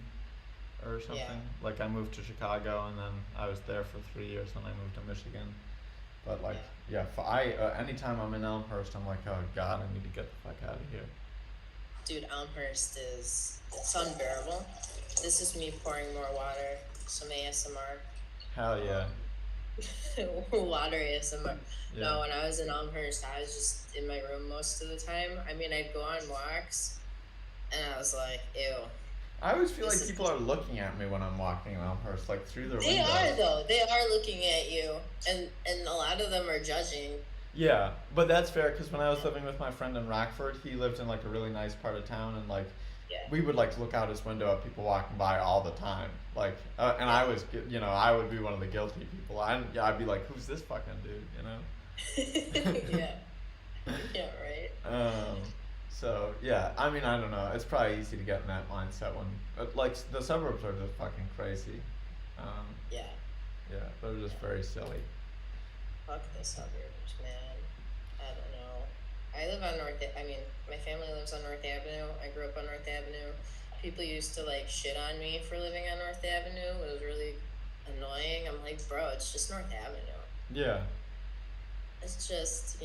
or something. Yeah. Like I moved to Chicago and then I was there for 3 years and I moved to Michigan. But like, yeah, anytime I'm in Elmhurst, I'm like, oh God, I need to get the fuck out of here. Dude, Elmhurst it's unbearable. This is me pouring more water. Some ASMR. Hell yeah. Water ASMR. Yeah. No, when I was in Elmhurst, I was just in my room most of the time. I mean, I'd go on walks, and I was like, ew. I always feel This like is- people are looking at me when I'm walking in Elmhurst, like through their They windows. are though. They are looking at you, and a lot of them are judging. Yeah, but that's fair because when I was living with my friend in Rockford, he lived in like a really nice part of town, and like Yeah. we would like look out his window at people walking by all the time. Like, and I was, I would be one of the guilty people. I'd be like, who's this fucking dude, Yeah. Yeah. Right. So yeah, I mean, I don't know. It's probably easy to get in that mindset when, like, the suburbs are just fucking crazy. Yeah. Yeah, they're just very silly. Fuck the suburbs, man. I don't know. I live on my family lives on North Avenue. I grew up on North Avenue. People used to like shit on me for living on North Avenue. It was really annoying. I'm like, bro, it's just North Avenue. Yeah. It's just,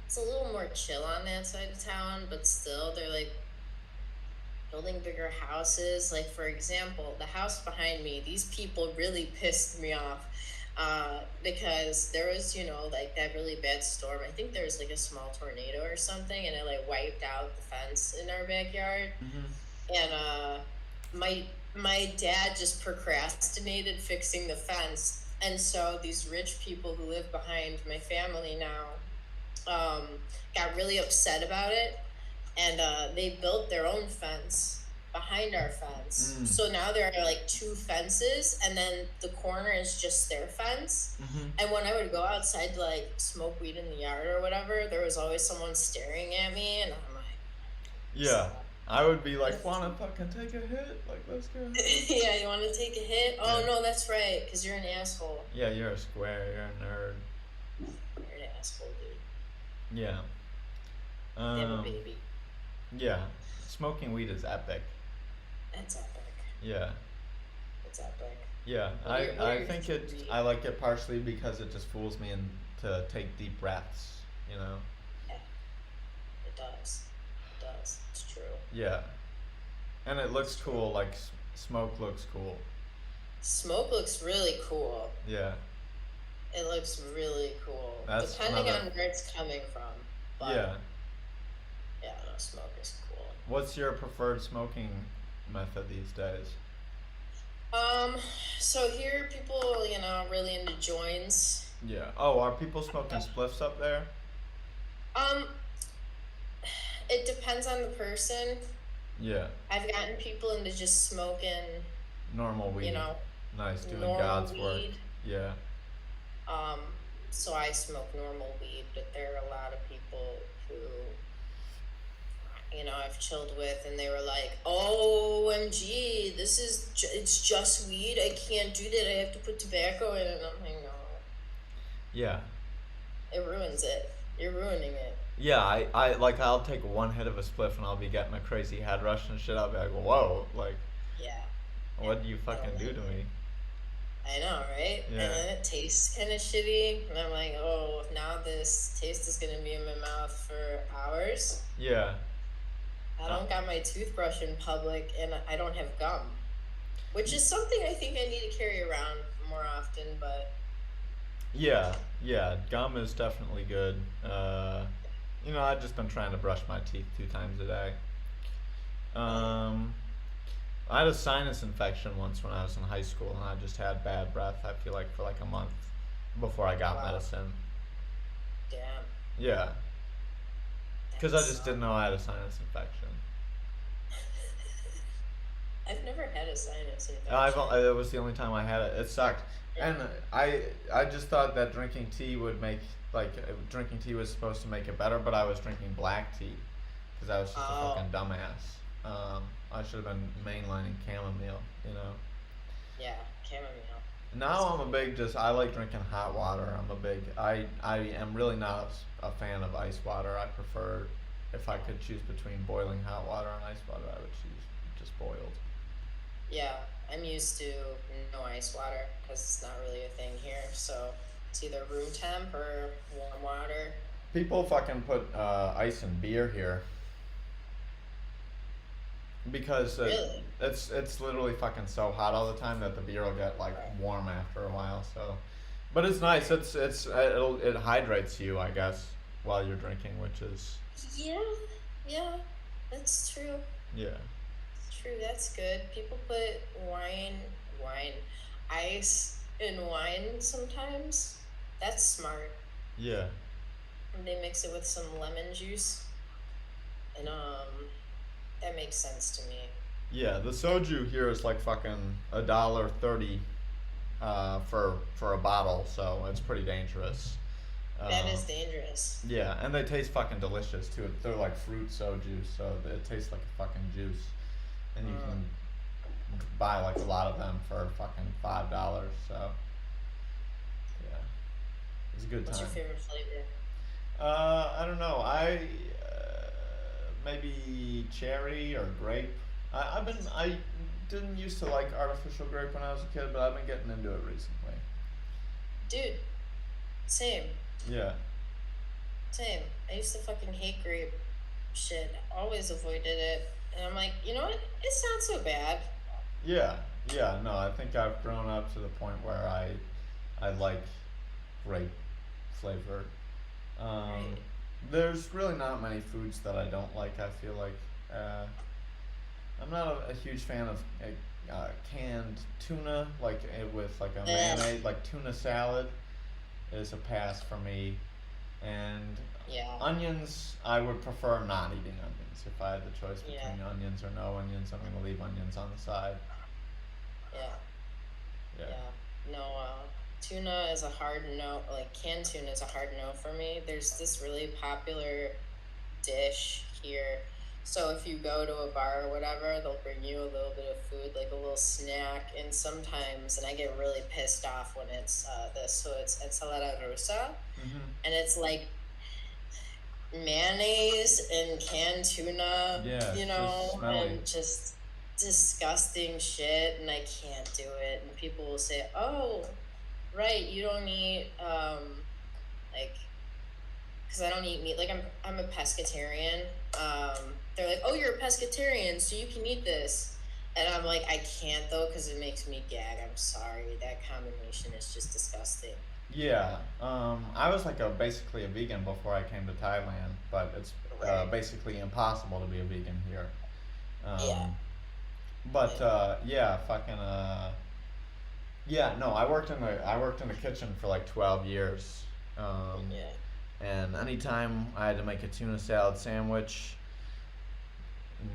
it's a little more chill on that side of town, but still, they're like building bigger houses. Like, for example, the house behind me, these people really pissed me off because there was, like that really bad storm. I think there was like a small tornado or something, and it like wiped out the fence in our backyard. Mm-hmm. And my dad just procrastinated fixing the fence, and so these rich people who live behind my family now got really upset about it, and they built their own fence behind our fence. So now there are like two fences, and then the corner is just their fence. Mm-hmm. And when I would go outside to like smoke weed in the yard or whatever, there was always someone staring at me, and I'm like, Yeah. "Stop." I would be like, wanna fucking take a hit? Like, let's go. Yeah, you want to take a hit? Oh Yeah. no, that's right, because you're an asshole. Yeah, you're a square, you're a nerd. You're an asshole, dude. Yeah. Have a baby. Yeah. Smoking weed is epic. That's epic. Yeah. It's epic. Yeah. Well, I think I like it partially because it just fools me to take deep breaths, Yeah, it does. It does. It's true. Yeah. And it looks cool, like smoke looks cool. Smoke looks really cool. Yeah. It looks really cool. That's Depending another- on where it's coming from. But Yeah. yeah, no, smoke is cool. What's your preferred smoking method these days? So here people, really into joints. Yeah. Oh, are people smoking spliffs up there? It depends on the person. Yeah. I've gotten people into just smoking, Normal weed. Nice, doing normal God's weed. work. Yeah. So I smoke normal weed, but there are a lot of people who, I've chilled with, and they were like, "OMG, it's just weed. I can't do that. I have to put tobacco in it." And I'm like, no, Yeah. it ruins it. You're ruining it. Yeah, I'll take one hit of a spliff and I'll be getting a crazy head rush and shit. I'll be like, whoa, like, Yeah, what do you fucking do to me? I know, right? Yeah. And then it tastes kind of shitty, and I'm like, oh, now this taste is gonna be in my mouth for hours. Yeah. I don't got my toothbrush in public, and I don't have gum, which is something I think I need to carry around more often. But Yeah, yeah, gum is definitely good. I've just been trying to brush my teeth 2 times a day. Um, I had a sinus infection once when I was in high school, and I just had bad breath. I feel like for like a month before I got wow, medicine. damn, Yeah, because I that's just didn't know I had a sinus infection. I've never had a sinus I've infection. it was the only time I had it. It sucked, and Yeah. I just thought that drinking tea would make drinking tea was supposed to make it better, but I was drinking black tea because I was just a Oh, fucking dumbass. I should have been mainlining chamomile, you know. yeah, chamomile. Now That's I'm a good. big just I like drinking hot water. I am really not a fan of ice water. I prefer if I could choose between boiling hot water and ice water, I would choose just boiled. Yeah, I'm used to no ice water because it's not really a thing here. So it's either room temp or warm water. People fucking put ice in beer here because Really? it's literally fucking so hot all the time that the beer will get like Right. warm after a while. So, but it's nice. Right. It hydrates you, I guess, while you're drinking, which is Yeah, yeah, that's true. yeah, It's true. That's good. People put wine, ice in wine sometimes. That's smart. yeah, And they mix it with some lemon juice, and that makes sense to me. yeah. The soju here is like fucking $1.30 for a bottle, so it's pretty dangerous. That Um, is dangerous. yeah, and they taste fucking delicious too. They're like fruit soju, so it tastes like a fucking juice, and you Mm. can buy like a lot of them for fucking $5. So yeah, it's a good What's your time. favorite flavor? I don't know. Maybe cherry or grape. I didn't used to like artificial grape when I was a kid, but I've been getting into it recently. Dude, same, Yeah, same. I used to fucking hate grape shit. Always avoided it. And I'm like, you know what? It's not so bad. yeah, yeah. No, I think I've grown up to the point where I like grape flavor. Um, Right. there's really not many foods that I don't like. I feel like uh, I'm not a huge fan of canned tuna, with like a Ugh. mayonnaise, like tuna salad is a pass for me. And Yeah. onions, I would prefer not eating onions. If I had the choice Yeah. between onions or no onions, I'm gonna leave onions on the side. Yeah. Yeah. Yeah. No, tuna is a hard no. Like canned tuna is a hard no for me. There's this really popular dish here. So if you go to a bar or whatever, they'll bring you a little bit of food, like a little snack, and sometimes, and I get really pissed off when it's this. So it's ensalada rusa, Mhm. and it's like mayonnaise and canned tuna, Yeah, you it's just know, smelly. and just disgusting shit, and I can't do it. And people will say, "Oh, right, you don't eat like because I don't eat meat. Like I'm a pescatarian. They're like, "Oh, you're a pescatarian, so you can eat this." And I'm like, "I can't though, because it makes me gag. I'm sorry. That combination is just disgusting." Yeah. I was like basically a vegan before I came to Thailand, but it's Right. basically impossible to be a vegan here. Yeah. Um, but Yeah. yeah, fucking yeah. No, I worked in the kitchen for like 12 years. Um, Yeah. and anytime I had to make a tuna salad sandwich,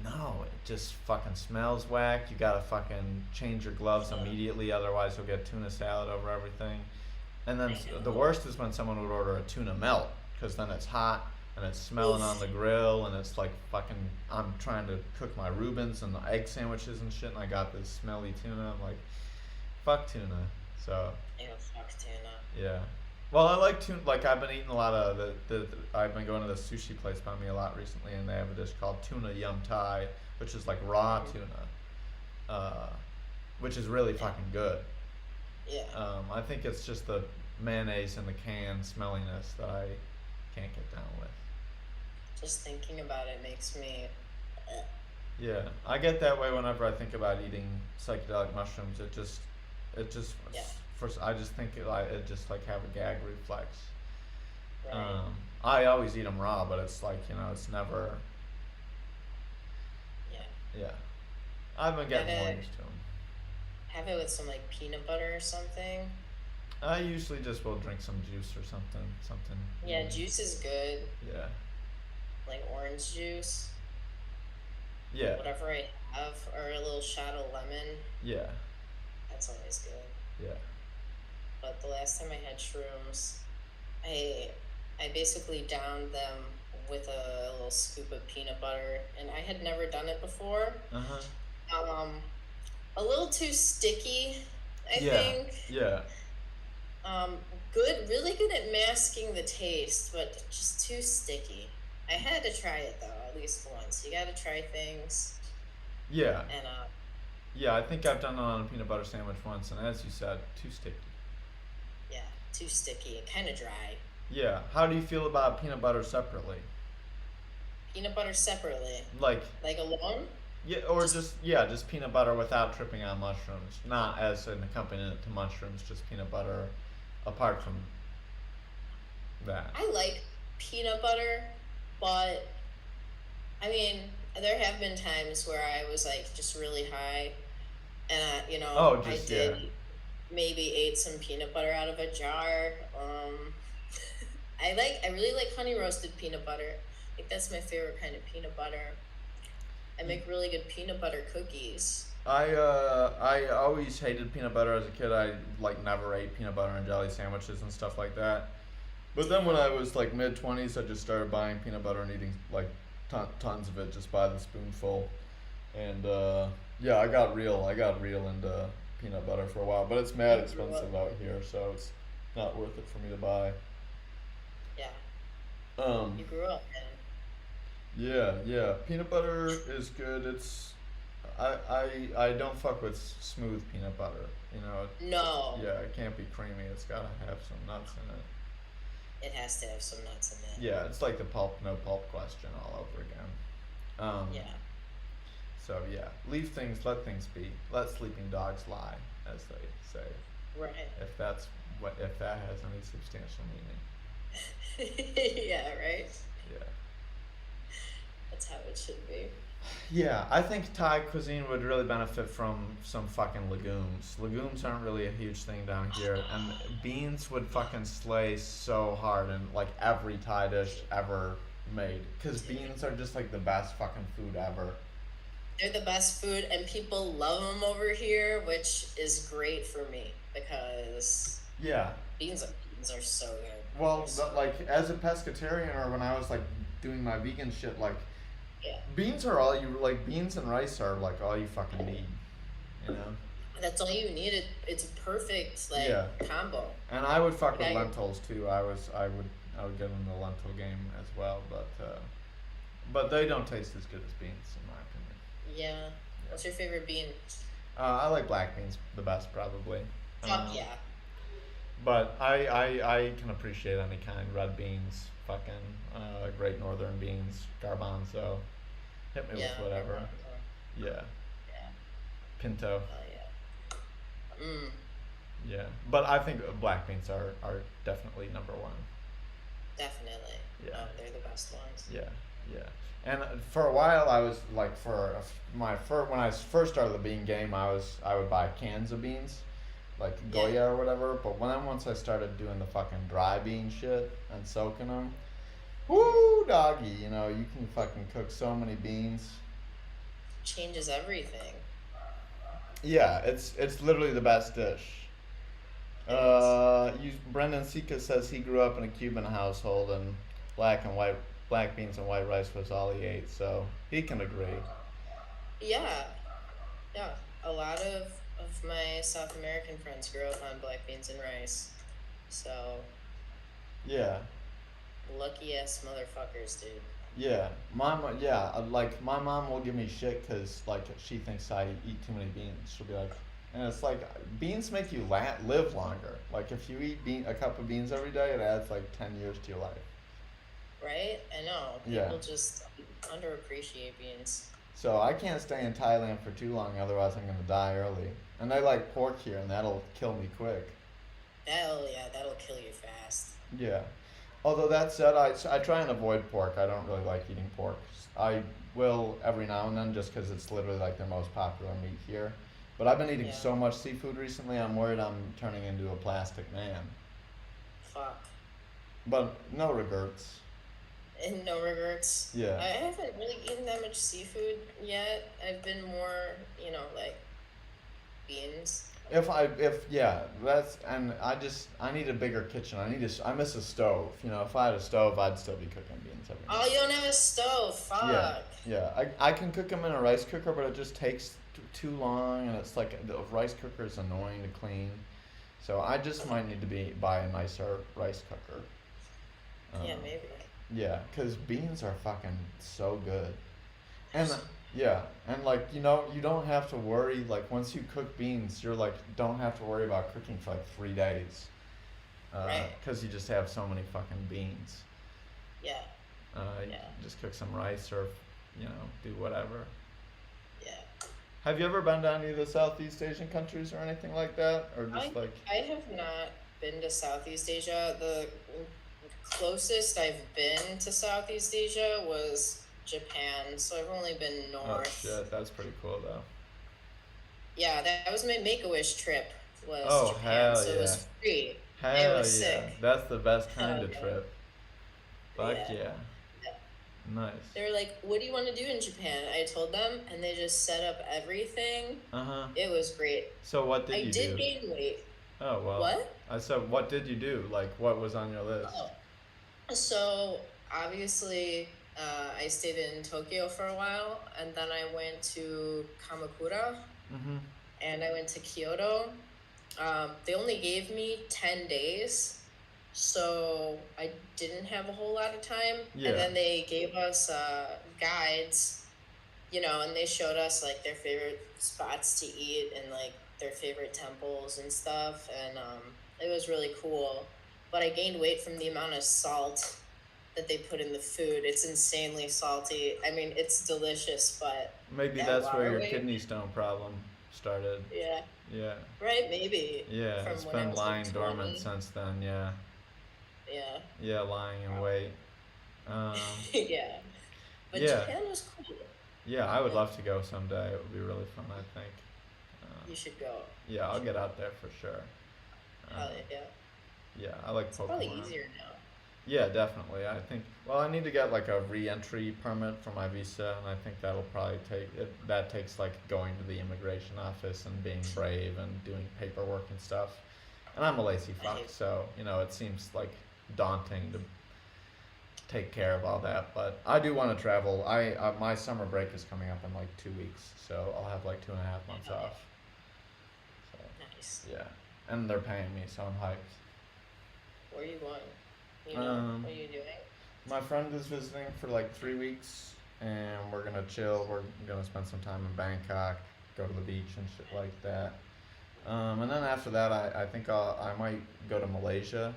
no, it just fucking smells whack. You gotta fucking change your gloves Uh, immediately, otherwise you'll get tuna salad over everything. And then I the know. worst is when someone would order a tuna melt, because then it's hot and it's smelling on Oof. the grill, and it's like fucking. I'm trying to cook my Reubens and the egg sandwiches and shit, and I got this smelly tuna. I'm like, fuck tuna. So Ew, fuck tuna. yeah. Well, I like tuna. Like I've been eating a lot of I've been going to the sushi place by me a lot recently, and they have a dish called tuna yum thai, which is like raw Mhm. tuna, uh, which is really Yeah. fucking good. Yeah. I think it's just the mayonnaise in the can smelliness that I can't get down with. Just thinking about it makes me. Yeah, I get that way whenever I think about eating psychedelic mushrooms. It just, Yeah. first I just think it just like have a gag reflex. Right. I always eat them raw, but it's like it's never. Yeah. Yeah, I've been getting more Have it used to them. have it with some like peanut butter or something. I usually just will drink some juice or something. Yeah, juice is good. Yeah, Like orange juice, yeah, whatever I have, or a little shot of lemon. yeah, That's always good. yeah. But the last time I had shrooms, I I basically downed them with a little scoop of peanut butter, and I had never done it before. Uh huh. Um, a little too sticky, I Yeah, think. yeah, Um, really good at masking the taste, but just too sticky. I had to try it though, at least once. You gotta try things, yeah, and yeah. I think I've done it on a peanut butter sandwich once, and as you said, too sticky. yeah, too sticky and kind of dry. Yeah. How do you feel about peanut butter separately? Peanut butter separately, Like, like alone. yeah, or Just just peanut butter without tripping on mushrooms, not as an accompaniment to mushrooms, just peanut butter apart from that. I like peanut butter, but I mean, there have been times where I was like just really high, and Oh, I just yeah, did maybe ate some peanut butter out of a jar. I really like honey roasted peanut butter. I think that's my favorite kind of peanut butter. I make really good peanut butter cookies. I always hated peanut butter as a kid. I like never ate peanut butter and jelly sandwiches and stuff like that. But then when I was like mid 20s, I just started buying peanut butter and eating like tons of it just by the spoonful. And yeah, I got real into peanut butter for a while, but it's mad You grew up, expensive out here, so it's not worth it for me to buy. yeah. Um, You grew up, man. yeah, yeah, peanut butter is good. I don't fuck with smooth peanut butter. You know, No, yeah, it can't be creamy. It's gotta have some nuts in it. it has to have some nuts in it. Yeah, it's like the pulp no pulp question all over again. Um, Yeah, so yeah, leave things, let things be. Let sleeping dogs lie, as they say. right. If that has any substantial meaning. Yeah, right. Yeah. That's how it should be. Yeah, I think Thai cuisine would really benefit from some fucking legumes. Legumes aren't really a huge thing down here, and beans would fucking slay so hard in like every Thai dish ever made. Cause beans are just like the best fucking food ever. They're the best food, and people love them over here, which is great for me because Yeah. beans are so good. Well, They're so like as a pescatarian, or when I was like doing my vegan shit, like yeah. beans are all you like. Beans and rice are like all you fucking need. You know. That's all you need. It's a perfect like Yeah. combo. And I would fuck with Okay. lentils too. I would get in the lentil game as well, but they don't taste as good as beans in my opinion. Yeah. What's your favorite bean? I like black beans the best probably. Fuck yeah. But I can appreciate any kind. Red beans, fucking Great Northern beans, garbanzo. Hit me Yeah. with whatever. Yeah. Yeah. Pinto. Oh yeah. Yeah. But I think black beans are definitely number one. Definitely. Yeah. Oh, they're the best ones. Yeah, yeah. And for a while, I was like, when I first started the bean game, I would buy cans of beans, like Yeah. Goya or whatever. But once I started doing the fucking dry bean shit and soaking them, woo, doggy, you can fucking cook so many beans. Changes everything. Yeah, it's literally the best dish. It is. Brendan Sika says he grew up in a Cuban household and black beans and white rice was all he ate, so he can agree. Yeah. Yeah. A lot of my South American friends grew up on black beans and rice. So Yeah, lucky ass motherfuckers, dude. yeah. Like my mom will give me shit because like she thinks I eat too many beans. She'll be like, And it's like beans make you live longer. Like if you eat a cup of beans every day, it adds like 10 years to your life. Right? I know. Yeah. People just underappreciate beans. So I can't stay in Thailand for too long, otherwise I'm gonna die early. And I like pork here, and that'll kill me quick. That'll kill you fast. Yeah. Although that said, I try and avoid pork. I don't really like eating pork. I will every now and then just because it's literally like the most popular meat here. But I've been eating Yeah. so much seafood recently, I'm worried I'm turning into a plastic man. Fuck. But no regrets. And no regrets. Yeah. I haven't really eaten that much seafood yet. I've been more, like beans. I need a bigger kitchen. I miss a stove. If I had a stove, I'd still be cooking beans every Oh, night. you don't have a stove. Fuck. Yeah. I can cook them in a rice cooker, but it just takes too long, and it's like the rice cooker is annoying to clean. So I just might need to buy a nicer rice cooker. Yeah, maybe. Yeah, because beans are fucking so good. And yeah, and like, you don't have to worry, like once you cook beans, you're like, don't have to worry about cooking for like 3 days. Right. Because you just have so many fucking beans. Yeah. You just cook some rice or, do whatever. Yeah. Have you ever been to any of the Southeast Asian countries or anything like that? Or just I have not been to Southeast Asia. The closest I've been to Southeast Asia was Japan, so I've only been north. Oh shit, that's pretty cool though. Yeah, that was my Make-A-Wish trip. Was Oh, Japan, hell so it was yeah. free. Hell was yeah. sick. That's the best kind Hell of yeah. trip. Fuck Yeah. yeah. Nice. They were like, "What do you want to do in Japan?" I told them, and they just set up everything. Uh-huh. It was great. So what did I you did do? gain weight. Oh, well. What? I said, what did you do? Like, what was on your list? Oh. So obviously, I stayed in Tokyo for a while, and then I went to Kamakura, Mm-hmm. and I went to Kyoto. They only gave me 10 days, so I didn't have a whole lot of time. Yeah. And then they gave us guides, and they showed us like their favorite spots to eat and like their favorite temples and stuff, and it was really cool. But I gained weight from the amount of salt that they put in the food. It's insanely salty. I mean, it's delicious, but Maybe that that's where water your weight- kidney stone problem started. yeah, Yeah. right, maybe. Yeah, From it's when I been was, like, lying dormant 20. since then, yeah. Yeah, Yeah, lying in wait. yeah. But Yeah. Japan was cool. Yeah, I would love to go someday. It would be really fun, I think. You should go. Yeah, I'll get out there for sure. Hell yeah. Yeah, I like It's Pokemon. probably easier now. Yeah, definitely. I think. Well, I need to get like a re-entry permit for my visa, and I think that'll probably that takes like going to the immigration office and being brave and doing paperwork and stuff. And I'm a lazy fuck, Right. so it seems like daunting to take care of all that. But I do want to travel. My summer break is coming up in like 2 weeks, so I'll have like 2.5 months Okay. off. So Nice. yeah, and they're paying me, so I'm hyped. Where are you going? What are you doing? My friend is visiting for like 3 weeks, and we're gonna chill. We're gonna spend some time in Bangkok, go to the beach and shit like that. And then after that, I think I might go to Malaysia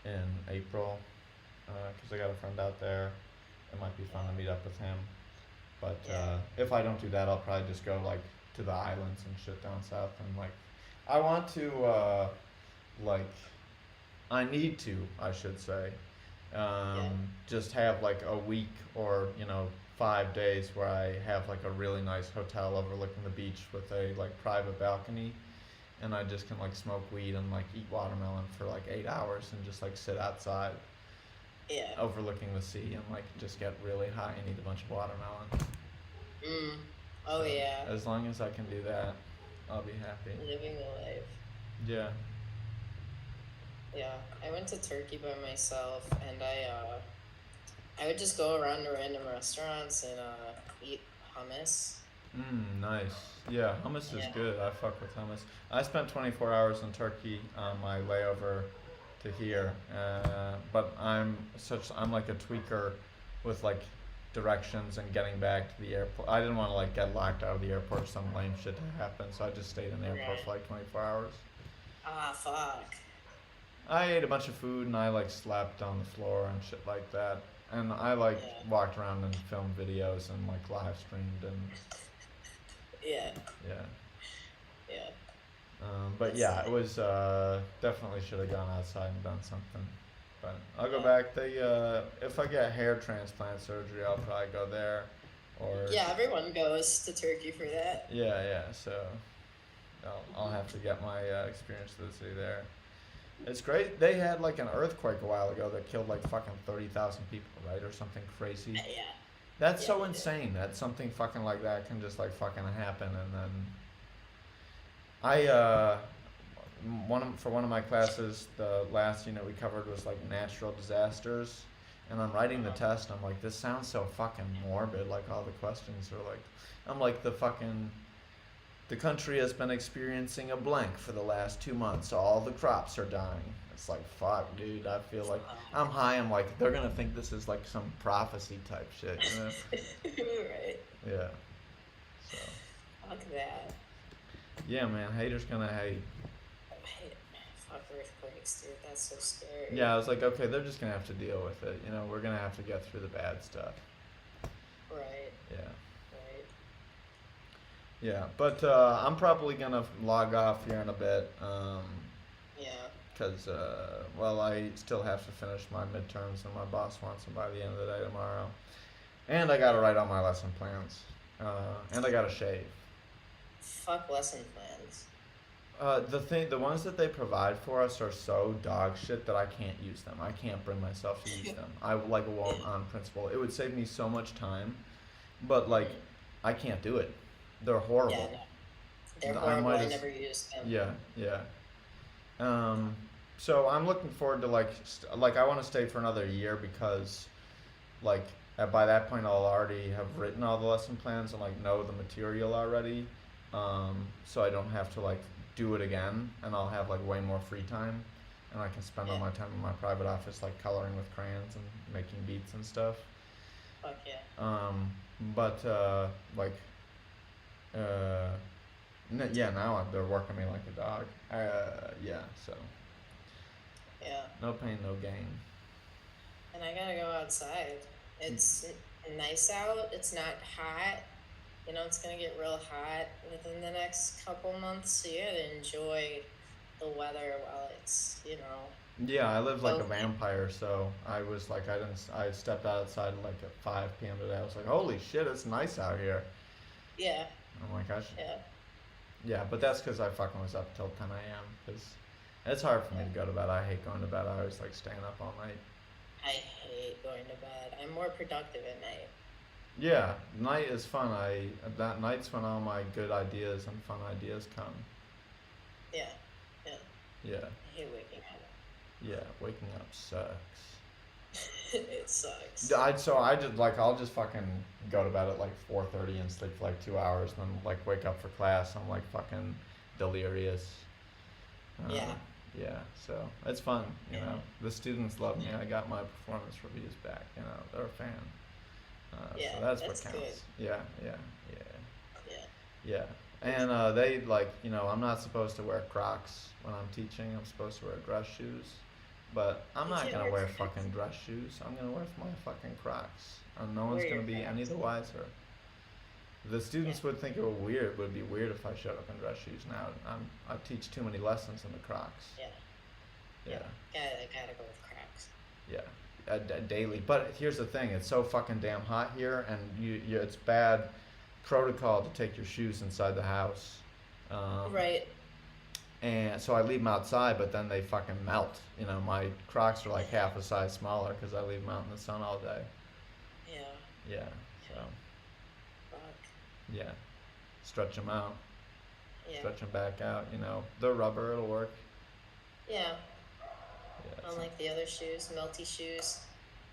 in April, because I got a friend out there. It might be fun to meet up with him. But Yeah. if I don't do that, I'll probably just go like to the islands and shit down south. And like, I want to like, I need to, I should say, just have like a week or 5 days where I have like a really nice hotel overlooking the beach with a like private balcony, and I just can like smoke weed and like eat watermelon for like 8 hours and just like sit outside Yeah. overlooking the sea and like just get really high and eat a bunch of watermelon. Oh So, yeah. As long as I can do that, I'll be happy. Living the life. Yeah. Yeah. I went to Turkey by myself, and I would just go around to random restaurants and eat hummus. Nice. Yeah, hummus is Yeah. good. I fuck with hummus. I spent 24 hours in Turkey on my layover to here, but I'm like a tweaker with like directions and getting back to the airport. I didn't want to like get locked out of the airport or some lame shit to happen, so I just stayed in the airport for like 24 hours. Ah, fuck. I ate a bunch of food and I like slept on the floor and shit like that. And I like Yeah. walked around and filmed videos and like live streamed and Yeah. yeah. Yeah. But That's yeah, it nice. was definitely should have gone outside and done something. But I'll go Yeah. back. They if I get hair transplant surgery, I'll probably go there. Or Yeah, everyone goes to Turkey for that. yeah. So I'll have to get my experience to the city there. It's great. They had like an earthquake a while ago that killed like fucking 30,000 people, right, or something crazy. Yeah. That's Yeah, so they did. insane that something fucking like that can just like fucking happen. And then I for one of my classes, the last unit we covered was like natural disasters, and I'm writing the Uh-huh. test. I'm like, this sounds so fucking morbid. Like all the questions are like, I'm like the country has been experiencing a blank for the last 2 months. All the crops are dying. It's like, fuck, dude. I feel like I'm high. I'm like, they're gonna think this is like some prophecy type shit, you know? Right. Yeah. So, Fuck that. yeah, man. Haters gonna hate. Fuck earthquakes, dude. That's so scary. Yeah, I was like, okay, they're just gonna have to deal with it. You know, we're gonna have to get through the bad stuff. Right. Yeah. Right. Yeah, but I'm probably gonna log off here in a bit. Yeah. Because, well, I still have to finish my midterms, and my boss wants them by the end of the day tomorrow. And I gotta write all my lesson plans. And I gotta shave. Fuck lesson plans. The ones that they provide for us are so dog shit that I can't use them. I can't bring myself to use them. I like won't on principle. It would save me so much time, but like, I can't do it. They're horrible. Yeah, no. They're I horrible. might I as never used them. yeah. So I'm looking forward to like I want to stay for another year because like by that point I'll already have written all the lesson plans and like know the material already. So I don't have to like do it again, and I'll have like way more free time, and I can spend all Yeah. my time in my private office like coloring with crayons and making beats and stuff. Fuck yeah. But like uh, yeah, now they're working me like a dog. Yeah, so Yeah. no pain, no gain. And I gotta go outside. It's nice out. It's not hot. You know, it's gonna get real hot within the next couple months. So you gotta enjoy the weather while it's, Yeah, I live like a both. vampire, so I was like, I stepped outside like at 5 p.m. today. I was like, holy shit, it's nice out here. Yeah. I'm like, Yeah. yeah, but that's because I fucking was up till 10 a.m. Because it's hard for me to go to bed. I hate going to bed. I always like staying up all night. I hate going to bed. I'm more productive at night. Yeah, night is fun. That night's when all my good ideas and fun ideas come. Yeah. Yeah. Yeah, I hate waking up. yeah, waking up sucks. It sucks. I'll just fucking go to bed at like 4:30 and sleep for like 2 hours, and then like wake up for class. I'm like fucking delirious. Yeah. Yeah, so it's fun. You Yeah. know, the students love me. I got my performance reviews back. You know, they're a fan. Yeah, So that's that's what counts. good. Yeah. Yeah. Yeah. And they like, you know, I'm not supposed to wear Crocs when I'm teaching. I'm supposed to wear dress shoes. But I'm You not can't gonna wear wear Crocs. fucking dress shoes. I'm gonna wear my fucking Crocs. And no one's Wear gonna your be any Crocs. the wiser. The students Yeah. would think it would be weird if I showed up in dress shoes now. I teach too many lessons in the Crocs. Yeah. Yeah. Gotta go with Crocs. Yeah. Daily. But here's the thing: it's so fucking damn hot here, and it's bad protocol to take your shoes inside the house. Right. And so I leave them outside, but then they fucking melt. You know, my Crocs are like half a size smaller because I leave them out in the sun all day. Yeah. Yeah. So Fuck. yeah, stretch them out, Yeah. stretch them back out. You know, they're rubber. It'll work. Yeah. Yeah. Unlike the other shoes, melty shoes.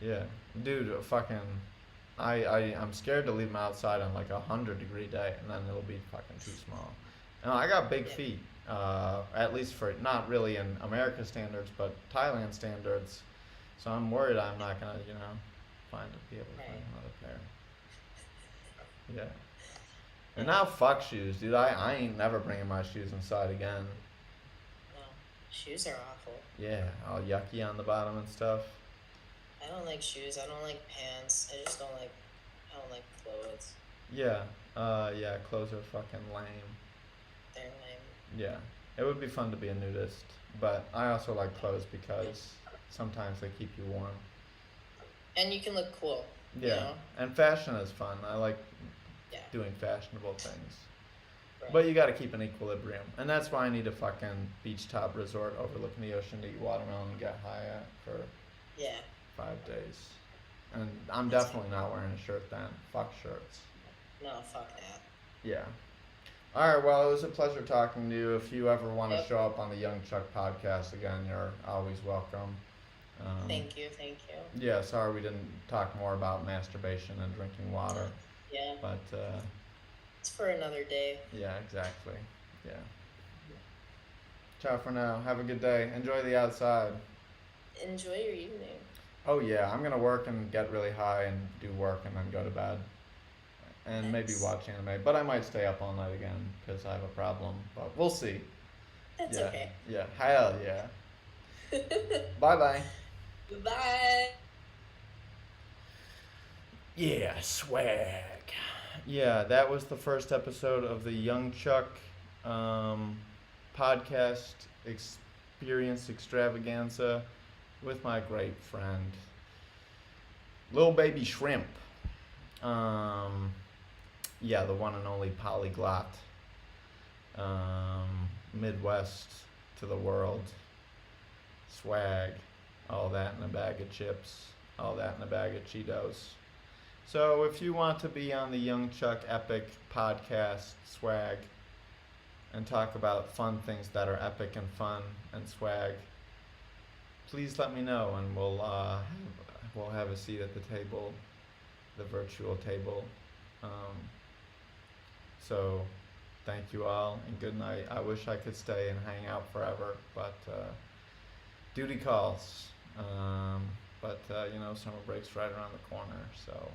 Yeah, dude, fucking, I'm scared to leave them outside on like 100-degree day, and then it'll be fucking too small. And I got big Yeah. feet, at least for not really in America standards, but Thailand standards. So I'm worried I'm not gonna, be able to find Right. another pair. Yeah. And now fuck shoes, dude. I ain't never bringing my shoes inside again. No, shoes are awful. Yeah, all yucky on the bottom and stuff. I don't like shoes. I don't like pants. I just don't like. I don't like clothes. Yeah, yeah, clothes are fucking lame. They're lame. Yeah, it would be fun to be a nudist, but I also like clothes because sometimes they keep you warm. And you can look cool. Yeah, You know? and fashion is fun. I like Yeah. doing fashionable things. Right. But you gotta keep an equilibrium. And that's why I need a fucking beach top resort overlooking the ocean to eat watermelon and get high at for Yeah. 5 days. And I'm That's definitely not wearing a shirt then. Fuck shirts. No, fuck that. Yeah. Alright, well, it was a pleasure talking to you. If you ever want to Yep. show up on the Young Chuck podcast again, you're always welcome. Thank you. Thank you. Yeah, sorry we didn't talk more about masturbation and drinking water. Yeah. But, It's for another day. yeah, exactly. Yeah. Ciao for now. Have a good day. Enjoy the outside. Enjoy your evening. Oh, yeah, I'm going to work and get really high and do work and then go to bed. And maybe Nice. watch anime. But I might stay up all night again because I have a problem. But we'll see. That's Yeah. okay. Yeah. Hell yeah. Bye-bye. Bye. Yeah, swag. Yeah, that was the first episode of the Young Chuck podcast experience extravaganza with my great friend Littlebabyshrimp. Yeah, the one and only polyglot. Midwest to the world. Swag. All that in a bag of chips. All that in a bag of Cheetos. So if you want to be on the Young Chuck Epic podcast, swag, and talk about fun things that are epic and fun and swag, please let me know and we'll have a seat at the table, the virtual table. So thank you all and good night. I wish I could stay and hang out forever, but duty calls. But you know, summer break's right around the corner, so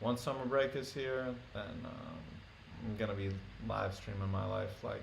once summer break is here, then I'm gonna be live streaming my life like